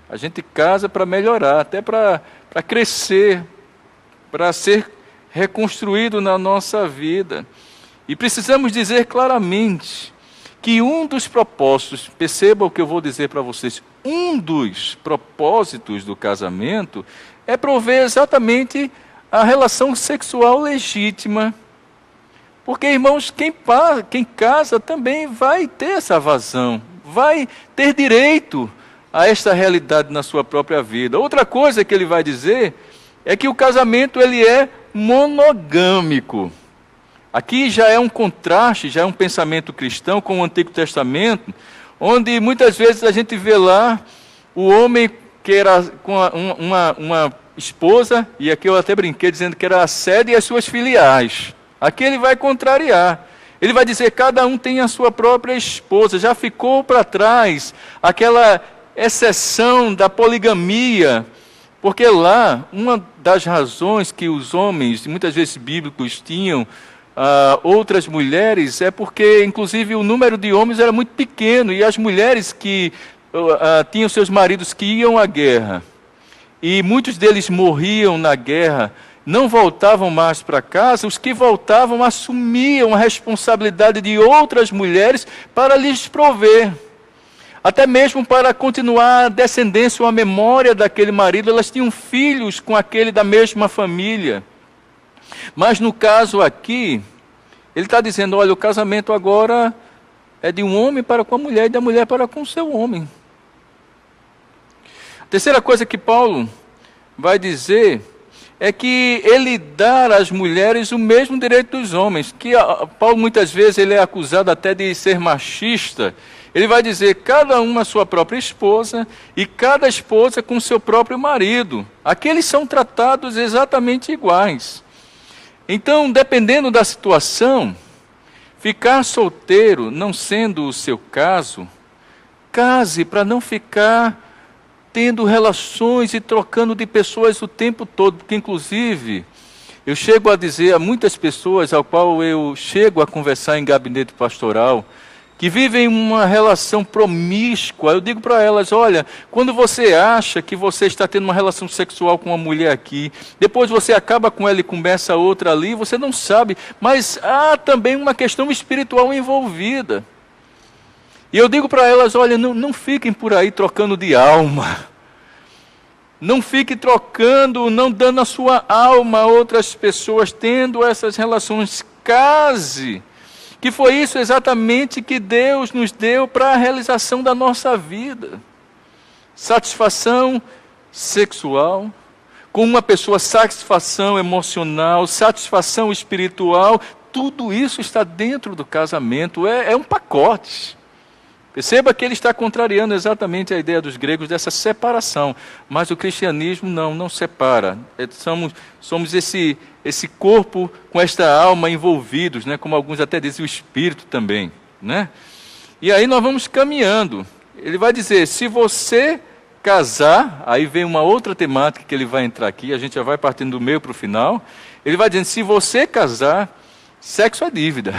A gente casa para melhorar, até para crescer, para ser reconstruído na nossa vida. E precisamos dizer claramente que um dos propósitos, perceba o que eu vou dizer para vocês, um dos propósitos do casamento é prover exatamente a relação sexual legítima. Porque, irmãos, quem casa também vai ter essa vazão, vai ter direito a esta realidade na sua própria vida. Outra coisa que ele vai dizer é que o casamento ele é monogâmico. Aqui já é um contraste, já é um pensamento cristão com o Antigo Testamento, onde muitas vezes a gente vê lá o homem que era com uma esposa, e aqui eu até brinquei dizendo que era a sede e as suas filiais. Aqui ele vai contrariar. Ele vai dizer que cada um tem a sua própria esposa. Já ficou para trás aquela exceção da poligamia, porque lá, uma das razões que os homens, muitas vezes bíblicos, tinham outras mulheres, é porque, inclusive, o número de homens era muito pequeno, e as mulheres que tinham seus maridos que iam à guerra, e muitos deles morriam na guerra, não voltavam mais para casa, os que voltavam assumiam a responsabilidade de outras mulheres para lhes prover. Até mesmo para continuar a descendência ou a memória daquele marido, elas tinham filhos com aquele da mesma família. Mas no caso aqui, ele está dizendo, olha, o casamento agora é de um homem para com a mulher e da mulher para com o seu homem. A terceira coisa que Paulo vai dizer é que ele dá às mulheres o mesmo direito dos homens, que Paulo muitas vezes ele é acusado até de ser machista. Ele vai dizer, cada uma a sua própria esposa, e cada esposa com seu próprio marido. Aqui eles são tratados exatamente iguais. Então, dependendo da situação, ficar solteiro não sendo o seu caso, case para não ficar tendo relações e trocando de pessoas o tempo todo, porque inclusive eu chego a dizer a muitas pessoas ao qual eu chego a conversar em gabinete pastoral, que vivem uma relação promíscua, eu digo para elas, olha, quando você acha que você está tendo uma relação sexual com uma mulher aqui, depois você acaba com ela e começa outra ali, você não sabe, mas há também uma questão espiritual envolvida. E eu digo para elas, olha, não fiquem por aí trocando de alma. Não fique trocando, não dando a sua alma a outras pessoas, tendo essas relações. Case. Que foi isso exatamente que Deus nos deu para a realização da nossa vida. Satisfação sexual, com uma pessoa, satisfação emocional, satisfação espiritual, tudo isso está dentro do casamento, é um pacote. Perceba que ele está contrariando exatamente a ideia dos gregos dessa separação, mas o cristianismo não separa. Somos esse corpo com esta alma envolvidos, né? Como alguns até dizem, o espírito também. Né? E aí nós vamos caminhando. Ele vai dizer, se você casar, aí vem uma outra temática que ele vai entrar aqui, a gente já vai partindo do meio para o final. Ele vai dizendo, se você casar, sexo é dívida.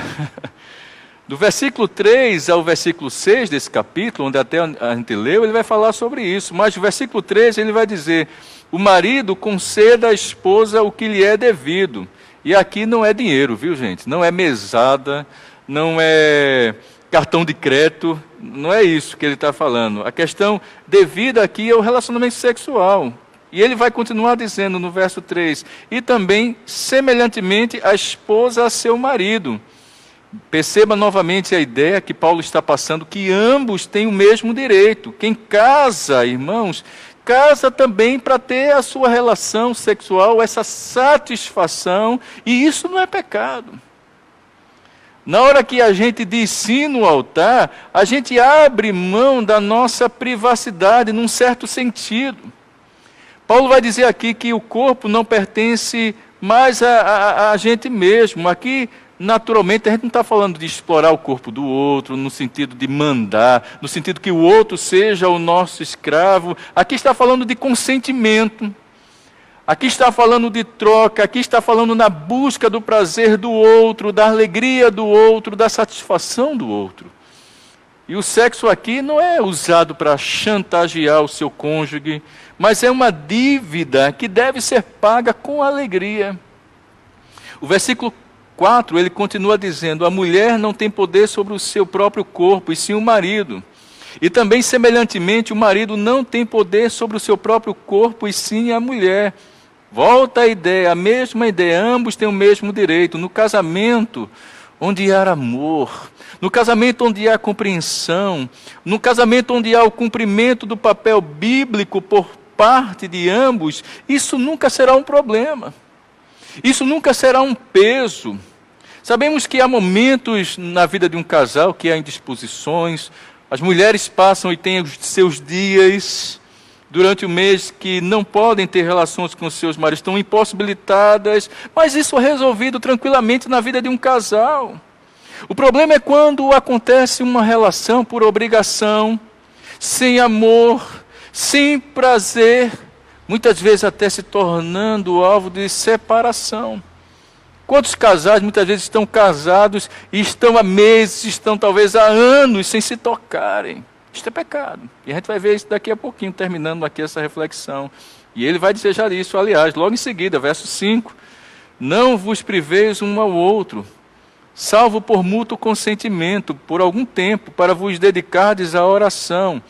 Do versículo 3 ao versículo 6 desse capítulo, onde até a gente leu, ele vai falar sobre isso. Mas no versículo 3 ele vai dizer, o marido conceda à esposa o que lhe é devido. E aqui não é dinheiro, viu gente? Não é mesada, não é cartão de crédito, não é isso que ele está falando. A questão devida aqui é o relacionamento sexual. E ele vai continuar dizendo no verso 3, e também, semelhantemente, a esposa a seu marido. Perceba novamente a ideia que Paulo está passando, que ambos têm o mesmo direito. Quem casa, irmãos, casa também para ter a sua relação sexual, essa satisfação, e isso não é pecado. Na hora que a gente diz sim no altar, a gente abre mão da nossa privacidade, num certo sentido. Paulo vai dizer aqui que o corpo não pertence mais a gente mesmo. Aqui naturalmente, a gente não está falando de explorar o corpo do outro, no sentido de mandar, no sentido que o outro seja o nosso escravo. Aqui está falando de consentimento. Aqui está falando de troca, aqui está falando na busca do prazer do outro, da alegria do outro, da satisfação do outro. E o sexo aqui não é usado para chantagear o seu cônjuge, mas é uma dívida que deve ser paga com alegria. O versículo 4, ele continua dizendo: a mulher não tem poder sobre o seu próprio corpo, e sim o marido. E também, semelhantemente, o marido não tem poder sobre o seu próprio corpo, e sim a mulher. Volta a ideia, a mesma ideia, ambos têm o mesmo direito. No casamento, onde há amor, no casamento onde há compreensão, no casamento onde há o cumprimento do papel bíblico por parte de ambos, isso nunca será um problema. Isso nunca será um peso. Sabemos que há momentos na vida de um casal que há indisposições, as mulheres passam e têm os seus dias durante o mês que não podem ter relações com seus maridos, estão impossibilitadas, mas isso é resolvido tranquilamente na vida de um casal. O problema é quando acontece uma relação por obrigação, sem amor, sem prazer, muitas vezes até se tornando alvo de separação. Quantos casais muitas vezes estão casados e estão há meses, estão talvez há anos sem se tocarem? Isto é pecado. E a gente vai ver isso daqui a pouquinho, terminando aqui essa reflexão. E ele vai desejar isso, aliás, logo em seguida, verso 5. Não vos priveis um ao outro, salvo por mútuo consentimento, por algum tempo, para vos dedicardes à oração,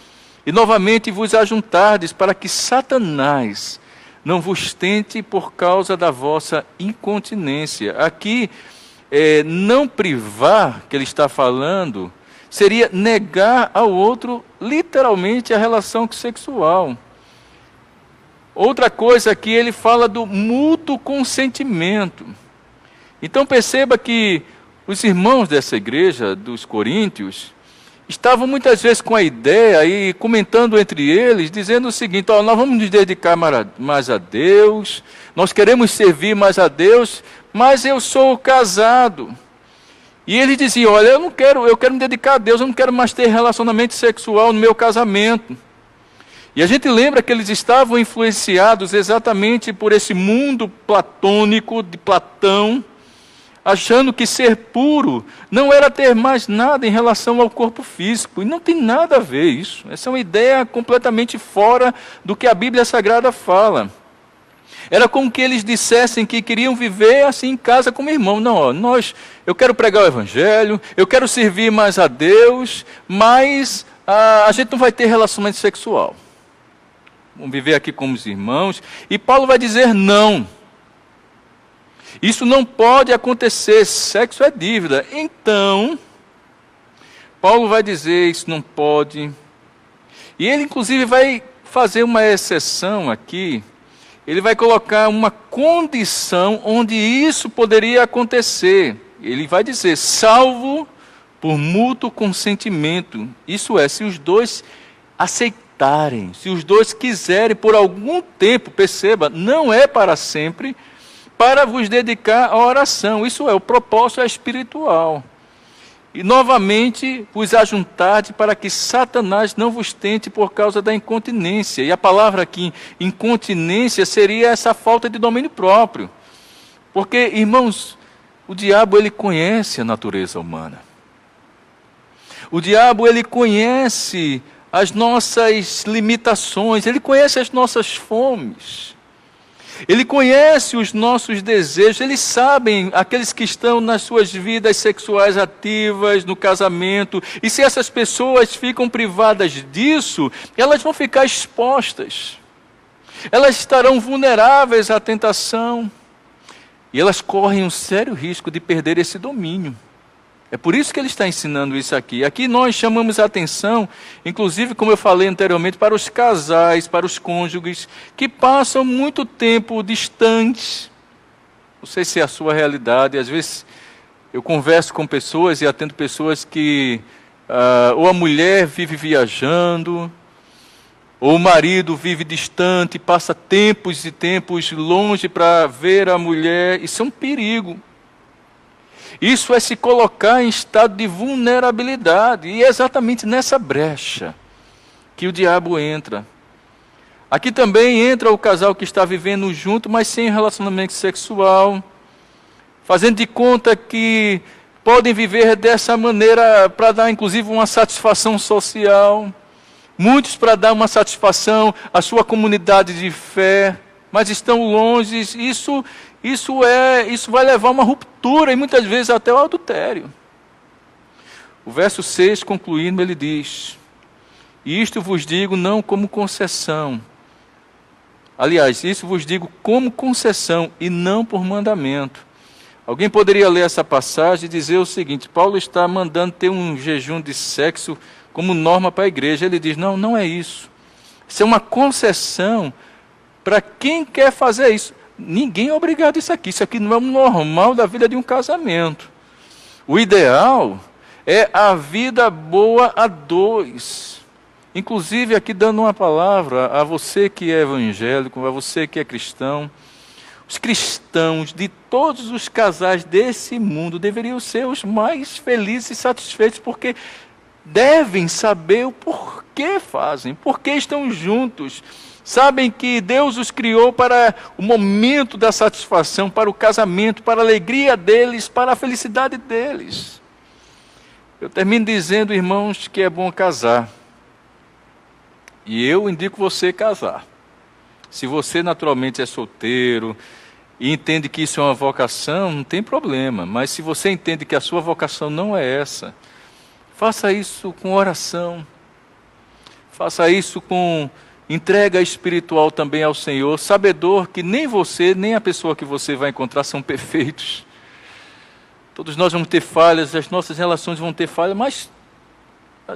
e novamente vos ajuntardes, para que Satanás não vos tente por causa da vossa incontinência. Aqui, não privar, que ele está falando, seria negar ao outro, literalmente, a relação sexual. Outra coisa aqui, ele fala do mútuo consentimento. Então perceba que os irmãos dessa igreja, dos coríntios, estavam muitas vezes com a ideia e comentando entre eles, dizendo o seguinte: nós vamos nos dedicar mais a Deus, nós queremos servir mais a Deus, mas eu sou casado. E ele dizia: olha, eu quero me dedicar a Deus, eu não quero mais ter relacionamento sexual no meu casamento. E a gente lembra que eles estavam influenciados exatamente por esse mundo platônico de Platão, achando que ser puro não era ter mais nada em relação ao corpo físico. E não tem nada a ver isso. Essa é uma ideia completamente fora do que a Bíblia Sagrada fala. Era como que eles dissessem que queriam viver assim em casa como irmão. Não, eu quero pregar o Evangelho, eu quero servir mais a Deus, mas a gente não vai ter relacionamento sexual. Vamos viver aqui como os irmãos. E Paulo vai dizer não. Isso não pode acontecer, sexo é dívida. Então, Paulo vai dizer, isso não pode. E ele inclusive vai fazer uma exceção aqui. Ele vai colocar uma condição onde isso poderia acontecer. Ele vai dizer, salvo por mútuo consentimento. Isso é, se os dois aceitarem, se os dois quiserem por algum tempo, perceba, não é para sempre, para vos dedicar à oração. Isso é, o propósito é espiritual. E novamente vos ajuntarde para que Satanás não vos tente por causa da incontinência. E a palavra aqui, incontinência, seria essa falta de domínio próprio. Porque, irmãos, o diabo ele conhece a natureza humana. O diabo ele conhece as nossas limitações, ele conhece as nossas fomes. Ele conhece os nossos desejos, eles sabem, aqueles que estão nas suas vidas sexuais ativas, no casamento, e se essas pessoas ficam privadas disso, elas vão ficar expostas, elas estarão vulneráveis à tentação, e elas correm um sério risco de perder esse domínio. É por isso que ele está ensinando isso aqui. Aqui nós chamamos a atenção, inclusive, como eu falei anteriormente, para os casais, para os cônjuges, que passam muito tempo distantes. Não sei se é a sua realidade. Às vezes eu converso com pessoas e atendo pessoas que ou a mulher vive viajando, ou o marido vive distante, passa tempos e tempos longe para ver a mulher. Isso é um perigo. Isso é se colocar em estado de vulnerabilidade. E é exatamente nessa brecha que o diabo entra. Aqui também entra o casal que está vivendo junto, mas sem relacionamento sexual, fazendo de conta que podem viver dessa maneira para dar inclusive uma satisfação social. Muitos para dar uma satisfação à sua comunidade de fé, mas estão longe. Isso vai levar a uma ruptura e muitas vezes até o adultério. O verso 6, concluindo, ele diz: isto vos digo não como concessão. Aliás, isso vos digo como concessão e não por mandamento. Alguém poderia ler essa passagem e dizer o seguinte: Paulo está mandando ter um jejum de sexo como norma para a igreja. Ele diz: não, não é isso. Isso é uma concessão para quem quer fazer isso. Ninguém é obrigado a isso aqui. Isso aqui não é o normal da vida de um casamento. O ideal é a vida boa a dois. Inclusive, aqui dando uma palavra a você que é evangélico, a você que é cristão. Os cristãos de todos os casais desse mundo deveriam ser os mais felizes e satisfeitos, porque devem saber o porquê fazem, porquê estão juntos. Sabem que Deus os criou para o momento da satisfação, para o casamento, para a alegria deles, para a felicidade deles. Eu termino dizendo, irmãos, que é bom casar. E eu indico você casar. Se você naturalmente é solteiro e entende que isso é uma vocação, não tem problema. Mas se você entende que a sua vocação não é essa, faça isso com oração. Faça isso com entrega espiritual também ao Senhor, sabedor que nem você, nem a pessoa que você vai encontrar são perfeitos. Todos nós vamos ter falhas, as nossas relações vão ter falhas, mas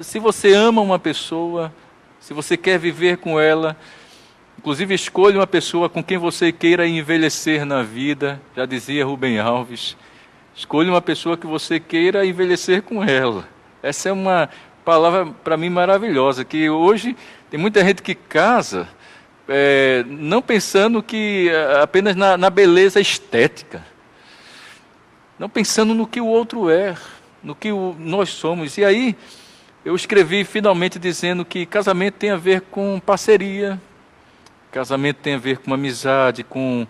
se você ama uma pessoa, se você quer viver com ela, inclusive escolha uma pessoa com quem você queira envelhecer na vida, já dizia Rubem Alves, escolha uma pessoa que você queira envelhecer com ela. Essa é uma palavra para mim maravilhosa, que hoje tem muita gente que casa não pensando que apenas na beleza estética, não pensando no que o outro é, no que nós somos. E aí eu escrevi finalmente dizendo que casamento tem a ver com parceria, casamento tem a ver com amizade, com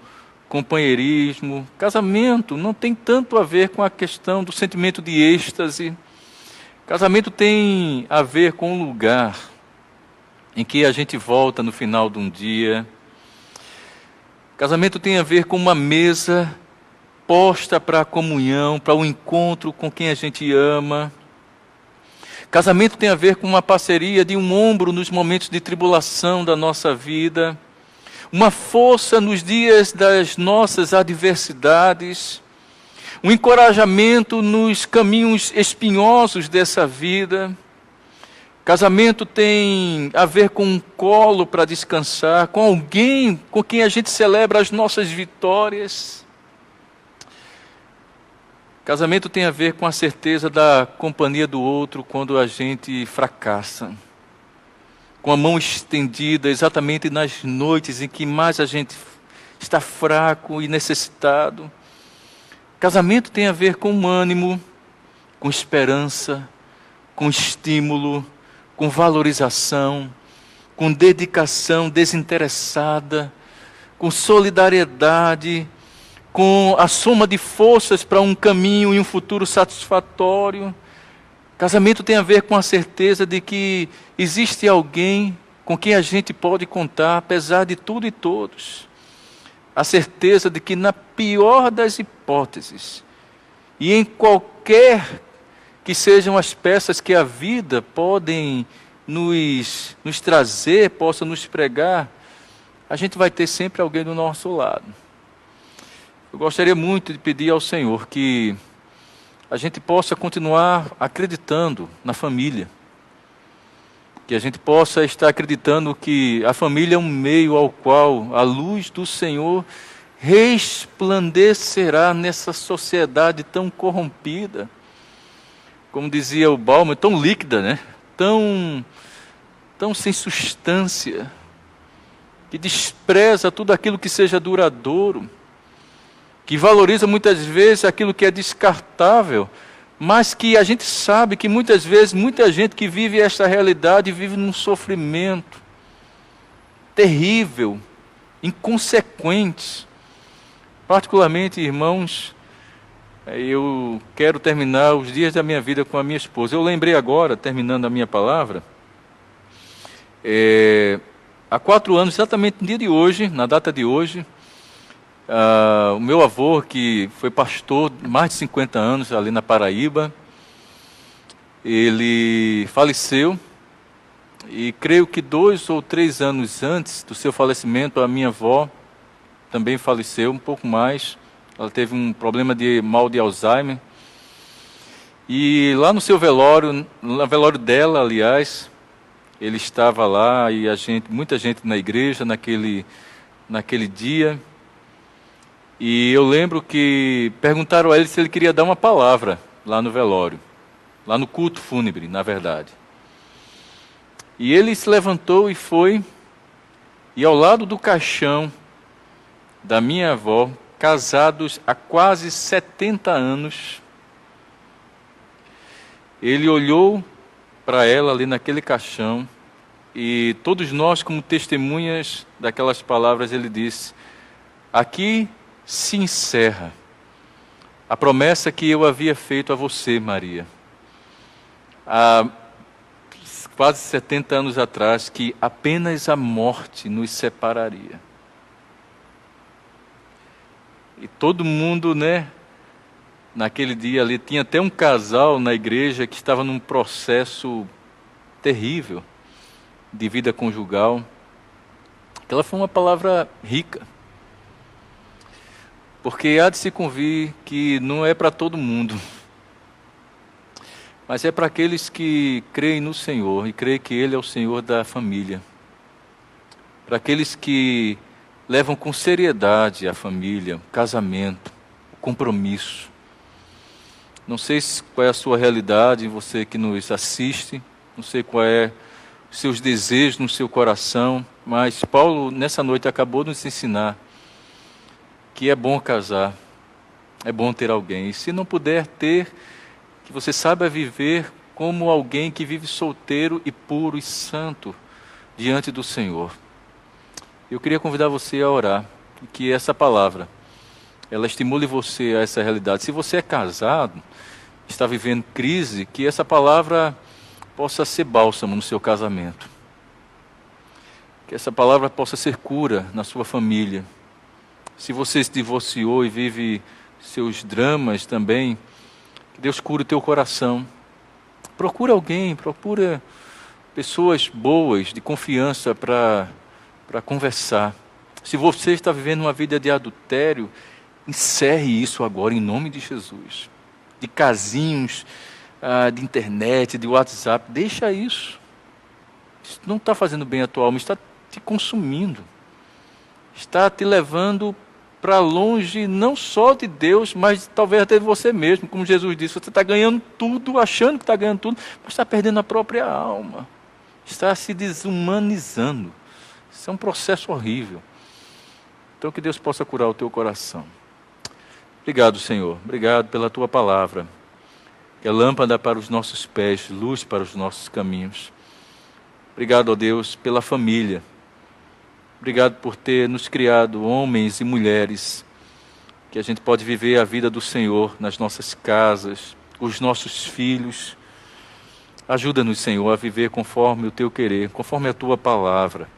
companheirismo. Casamento não tem tanto a ver com a questão do sentimento de êxtase. Casamento tem a ver com um lugar em que a gente volta no final de um dia. Casamento tem a ver com uma mesa posta para a comunhão, para o encontro com quem a gente ama. Casamento tem a ver com uma parceria de um ombro nos momentos de tribulação da nossa vida, uma força nos dias das nossas adversidades, um encorajamento nos caminhos espinhosos dessa vida. Casamento tem a ver com um colo para descansar, com alguém com quem a gente celebra as nossas vitórias. Casamento tem a ver com a certeza da companhia do outro quando a gente fracassa. Com a mão estendida exatamente nas noites em que mais a gente está fraco e necessitado. Casamento tem a ver com ânimo, com esperança, com estímulo, com valorização, com dedicação desinteressada, com solidariedade, com a soma de forças para um caminho e um futuro satisfatório. Casamento tem a ver com a certeza de que existe alguém com quem a gente pode contar, apesar de tudo e todos. A certeza de que na pior das hipóteses, e em qualquer que sejam as peças que a vida podem nos trazer, possa nos pregar, a gente vai ter sempre alguém do nosso lado. Eu gostaria muito de pedir ao Senhor que a gente possa continuar acreditando na família, que a gente possa estar acreditando que a família é um meio ao qual a luz do Senhor resplandecerá nessa sociedade tão corrompida, como dizia o Bauman, tão líquida, né? Tão sem substância, que despreza tudo aquilo que seja duradouro. que valoriza muitas vezes aquilo que é descartável, mas que a gente sabe que muitas vezes, muita gente que vive esta realidade vive num sofrimento terrível, inconsequente. Particularmente, irmãos, eu quero terminar os dias da minha vida com a minha esposa. Eu lembrei agora, terminando a minha palavra, há 4 anos, exatamente no dia de hoje, na data de hoje, o meu avô, que foi pastor mais de 50 anos ali na Paraíba, ele faleceu, e creio que 2 ou 3 anos antes do seu falecimento, a minha avó também faleceu, um pouco mais. Ela teve um problema de mal de Alzheimer. E lá no seu velório, no velório dela, aliás, ele estava lá e muita gente na igreja naquele dia. E eu lembro que perguntaram a ele se ele queria dar uma palavra lá no velório, lá no culto fúnebre, na verdade. E ele se levantou e foi, e ao lado do caixão da minha avó, casados há quase 70 anos, ele olhou para ela ali naquele caixão, e todos nós, como testemunhas daquelas palavras, ele disse: aqui se encerra a promessa que eu havia feito a você, Maria, há quase 70 anos atrás, que apenas a morte nos separaria. E todo mundo, naquele dia ali, tinha até um casal na igreja que estava num processo terrível de vida conjugal. Aquela foi uma palavra rica, porque há de se convir que não é para todo mundo, mas é para aqueles que creem no Senhor e creem que Ele é o Senhor da família, para aqueles que levam com seriedade a família, o casamento, o compromisso. Não sei qual é a sua realidade, você que nos assiste, não sei qual é os seus desejos no seu coração, mas Paulo, nessa noite, acabou de nos ensinar que é bom casar, é bom ter alguém. E se não puder ter, que você saiba viver como alguém que vive solteiro e puro e santo diante do Senhor. Eu queria convidar você a orar, e que essa palavra, ela estimule você a essa realidade. Se você é casado, está vivendo crise, que essa palavra possa ser bálsamo no seu casamento. Que essa palavra possa ser cura na sua família. Se você se divorciou e vive seus dramas também, que Deus cure o teu coração. Procura alguém, procura pessoas boas, de confiança para conversar. Se você está vivendo uma vida de adultério, encerre isso agora em nome de Jesus. De casinhos, de internet, de WhatsApp, deixa isso. Isso não está fazendo bem à tua alma, está te consumindo. Está te levando para longe não só de Deus, mas talvez até de você mesmo. Como Jesus disse, você está ganhando tudo, achando que está ganhando tudo, mas está perdendo a própria alma. Está se desumanizando. Isso é um processo horrível. Então que Deus possa curar o teu coração. Obrigado, Senhor. Obrigado pela tua palavra, que é lâmpada para os nossos pés, luz para os nossos caminhos. Obrigado, ó Deus, pela família. Obrigado por ter nos criado homens e mulheres, que a gente pode viver a vida do Senhor nas nossas casas, com os nossos filhos. Ajuda-nos, Senhor, a viver conforme o teu querer, conforme a tua palavra.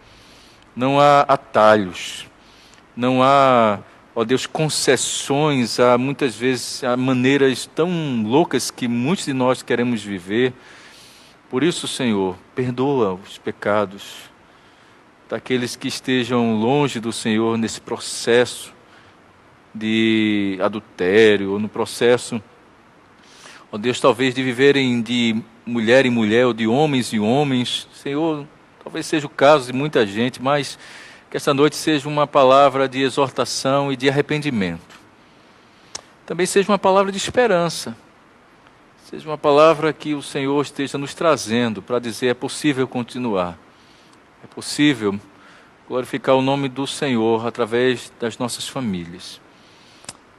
Não há atalhos, não há, ó Deus, concessões, há muitas vezes há maneiras tão loucas que muitos de nós queremos viver. Por isso, Senhor, perdoa os pecados daqueles que estejam longe do Senhor nesse processo de adultério, ou no processo, ó Deus, talvez de viverem de mulher em mulher, ou de homens e homens. Senhor, talvez seja o caso de muita gente, mas que essa noite seja uma palavra de exortação e de arrependimento. Também seja uma palavra de esperança. Seja uma palavra que o Senhor esteja nos trazendo para dizer: é possível continuar. É possível glorificar o nome do Senhor através das nossas famílias.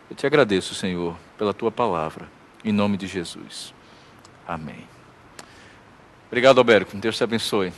Eu te agradeço, Senhor, pela tua palavra, em nome de Jesus. Amém. Obrigado, Alberto. Deus te abençoe.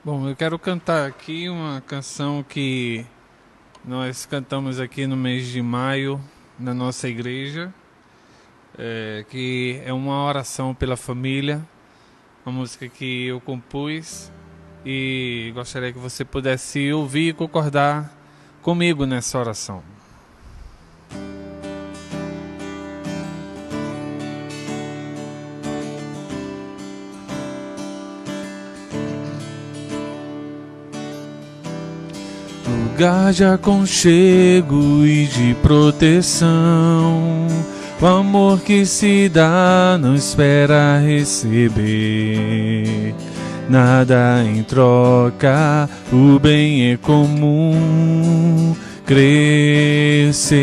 Bom, eu quero cantar aqui uma canção que nós cantamos aqui no mês de maio na nossa igreja, que é uma oração pela família, uma música que eu compus e gostaria que você pudesse ouvir e concordar comigo nessa oração. Lugar de aconchego e de proteção, o amor que se dá não espera receber nada em troca, o bem é comum crescer.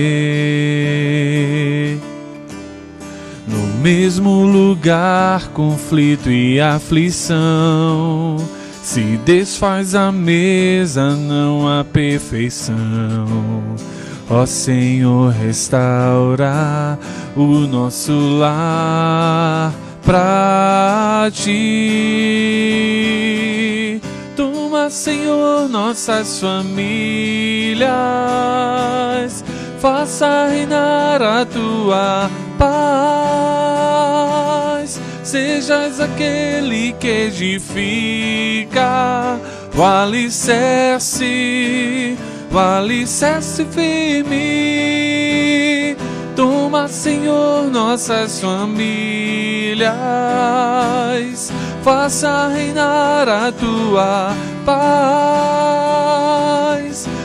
No mesmo lugar, conflito e aflição, se desfaz a mesa, não há perfeição. Ó Senhor, restaura o nosso lar pra ti. Toma, Senhor, nossas famílias, faça reinar a tua paz. Sejas aquele que edifica o alicerce firme. Toma, Senhor, nossas famílias, faça reinar a tua paz.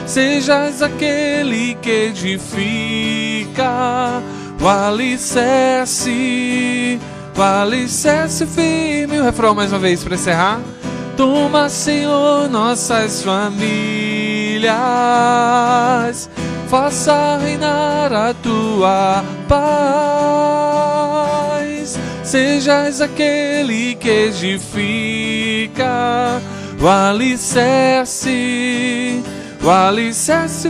Sejas aquele que edifica o alicerce firme. O refrão mais uma vez para encerrar. Toma, Senhor, nossas famílias, faça reinar a tua paz. Sejas aquele que edifica o alicerce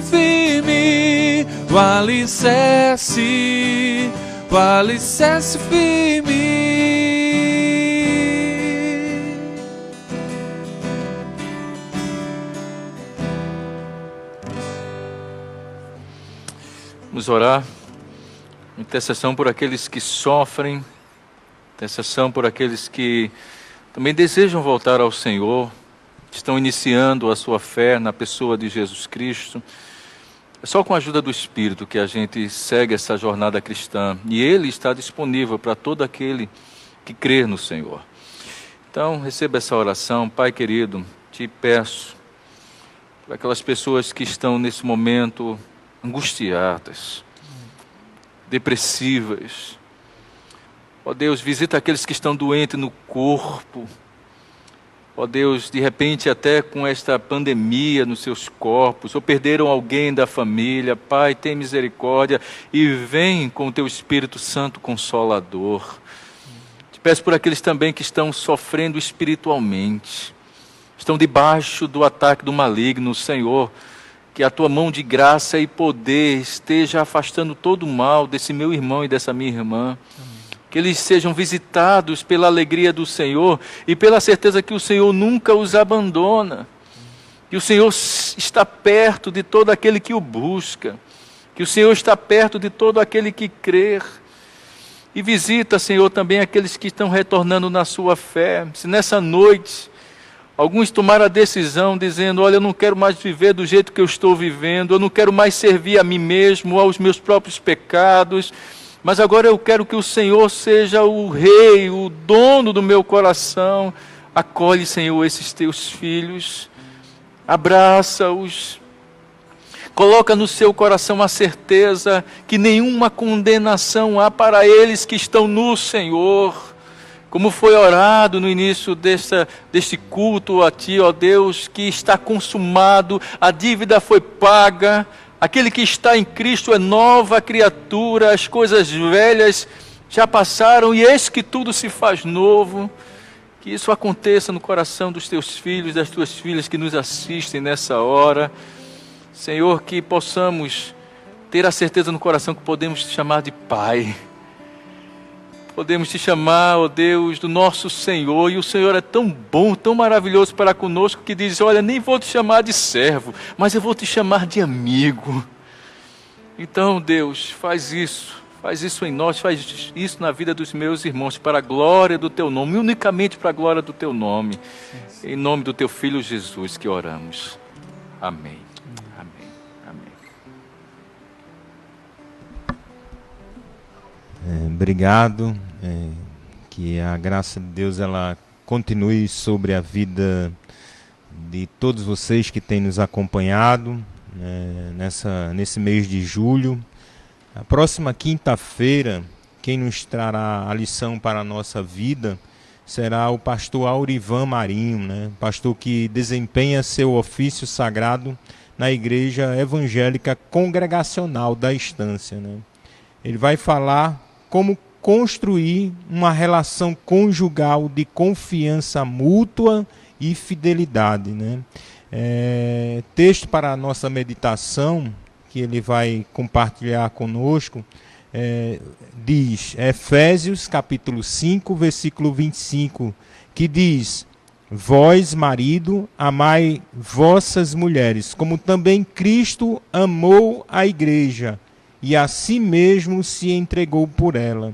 firme, o alicerce firme. Vamos orar. Intercessão por aqueles que sofrem, intercessão por aqueles que também desejam voltar ao Senhor, estão iniciando a sua fé na pessoa de Jesus Cristo. É só com a ajuda do Espírito que a gente segue essa jornada cristã, e Ele está disponível para todo aquele que crer no Senhor. Então, receba essa oração. Pai querido, te peço para aquelas pessoas que estão nesse momento angustiadas, depressivas. Ó Deus, visita aqueles que estão doentes no corpo. Ó Deus, de repente até com esta pandemia nos seus corpos, ou perderam alguém da família. Pai, tem misericórdia e vem com o Teu Espírito Santo Consolador. Te peço por aqueles também que estão sofrendo espiritualmente, estão debaixo do ataque do maligno. Senhor, que a Tua mão de graça e poder esteja afastando todo o mal desse meu irmão e dessa minha irmã. Amém. Que eles sejam visitados pela alegria do Senhor e pela certeza que o Senhor nunca os abandona. Que o Senhor está perto de todo aquele que o busca. Que o Senhor está perto de todo aquele que crer. E visita, Senhor, também aqueles que estão retornando na sua fé. Se nessa noite alguns tomaram a decisão dizendo: olha, eu não quero mais viver do jeito que eu estou vivendo, eu não quero mais servir a mim mesmo, aos meus próprios pecados, mas agora eu quero que o Senhor seja o Rei, o dono do meu coração. Acolhe, Senhor, esses teus filhos, abraça-os, coloca no seu coração a certeza que nenhuma condenação há para eles que estão no Senhor. Como foi orado no início deste culto a Ti, ó Deus, que está consumado, a dívida foi paga, aquele que está em Cristo é nova criatura, as coisas velhas já passaram e eis que tudo se faz novo. Que isso aconteça no coração dos Teus filhos, das Tuas filhas que nos assistem nessa hora. Senhor, que possamos ter a certeza no coração que podemos Te chamar de Pai. Podemos Te chamar, ó Deus, do nosso Senhor, e o Senhor é tão bom, tão maravilhoso para conosco, que diz, olha, nem vou Te chamar de servo, mas eu vou Te chamar de amigo. Então, Deus, faz isso em nós, faz isso na vida dos meus irmãos, para a glória do Teu nome, unicamente para a glória do Teu nome, em nome do Teu Filho Jesus que oramos. Amém. Obrigado, que a graça de Deus ela continue sobre a vida de todos vocês que têm nos acompanhado nesse mês de julho. A próxima quinta-feira, quem nos trará a lição para a nossa vida será o pastor Aurivan Marinho, pastor que desempenha seu ofício sagrado na Igreja Evangélica Congregacional da Estância. Ele vai falar como construir uma relação conjugal de confiança mútua e fidelidade. Texto para a nossa meditação, que ele vai compartilhar conosco, diz Efésios capítulo 5, versículo 25, que diz, vós, marido, amai vossas mulheres, como também Cristo amou a igreja, e a si mesmo se entregou por ela.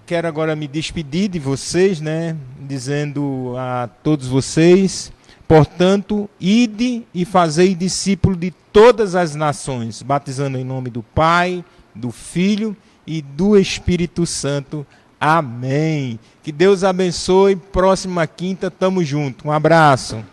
Quero agora me despedir de vocês, dizendo a todos vocês, portanto, ide e fazei discípulo de todas as nações, batizando em nome do Pai, do Filho e do Espírito Santo. Amém. Que Deus abençoe. Próxima quinta, tamo junto. Um abraço.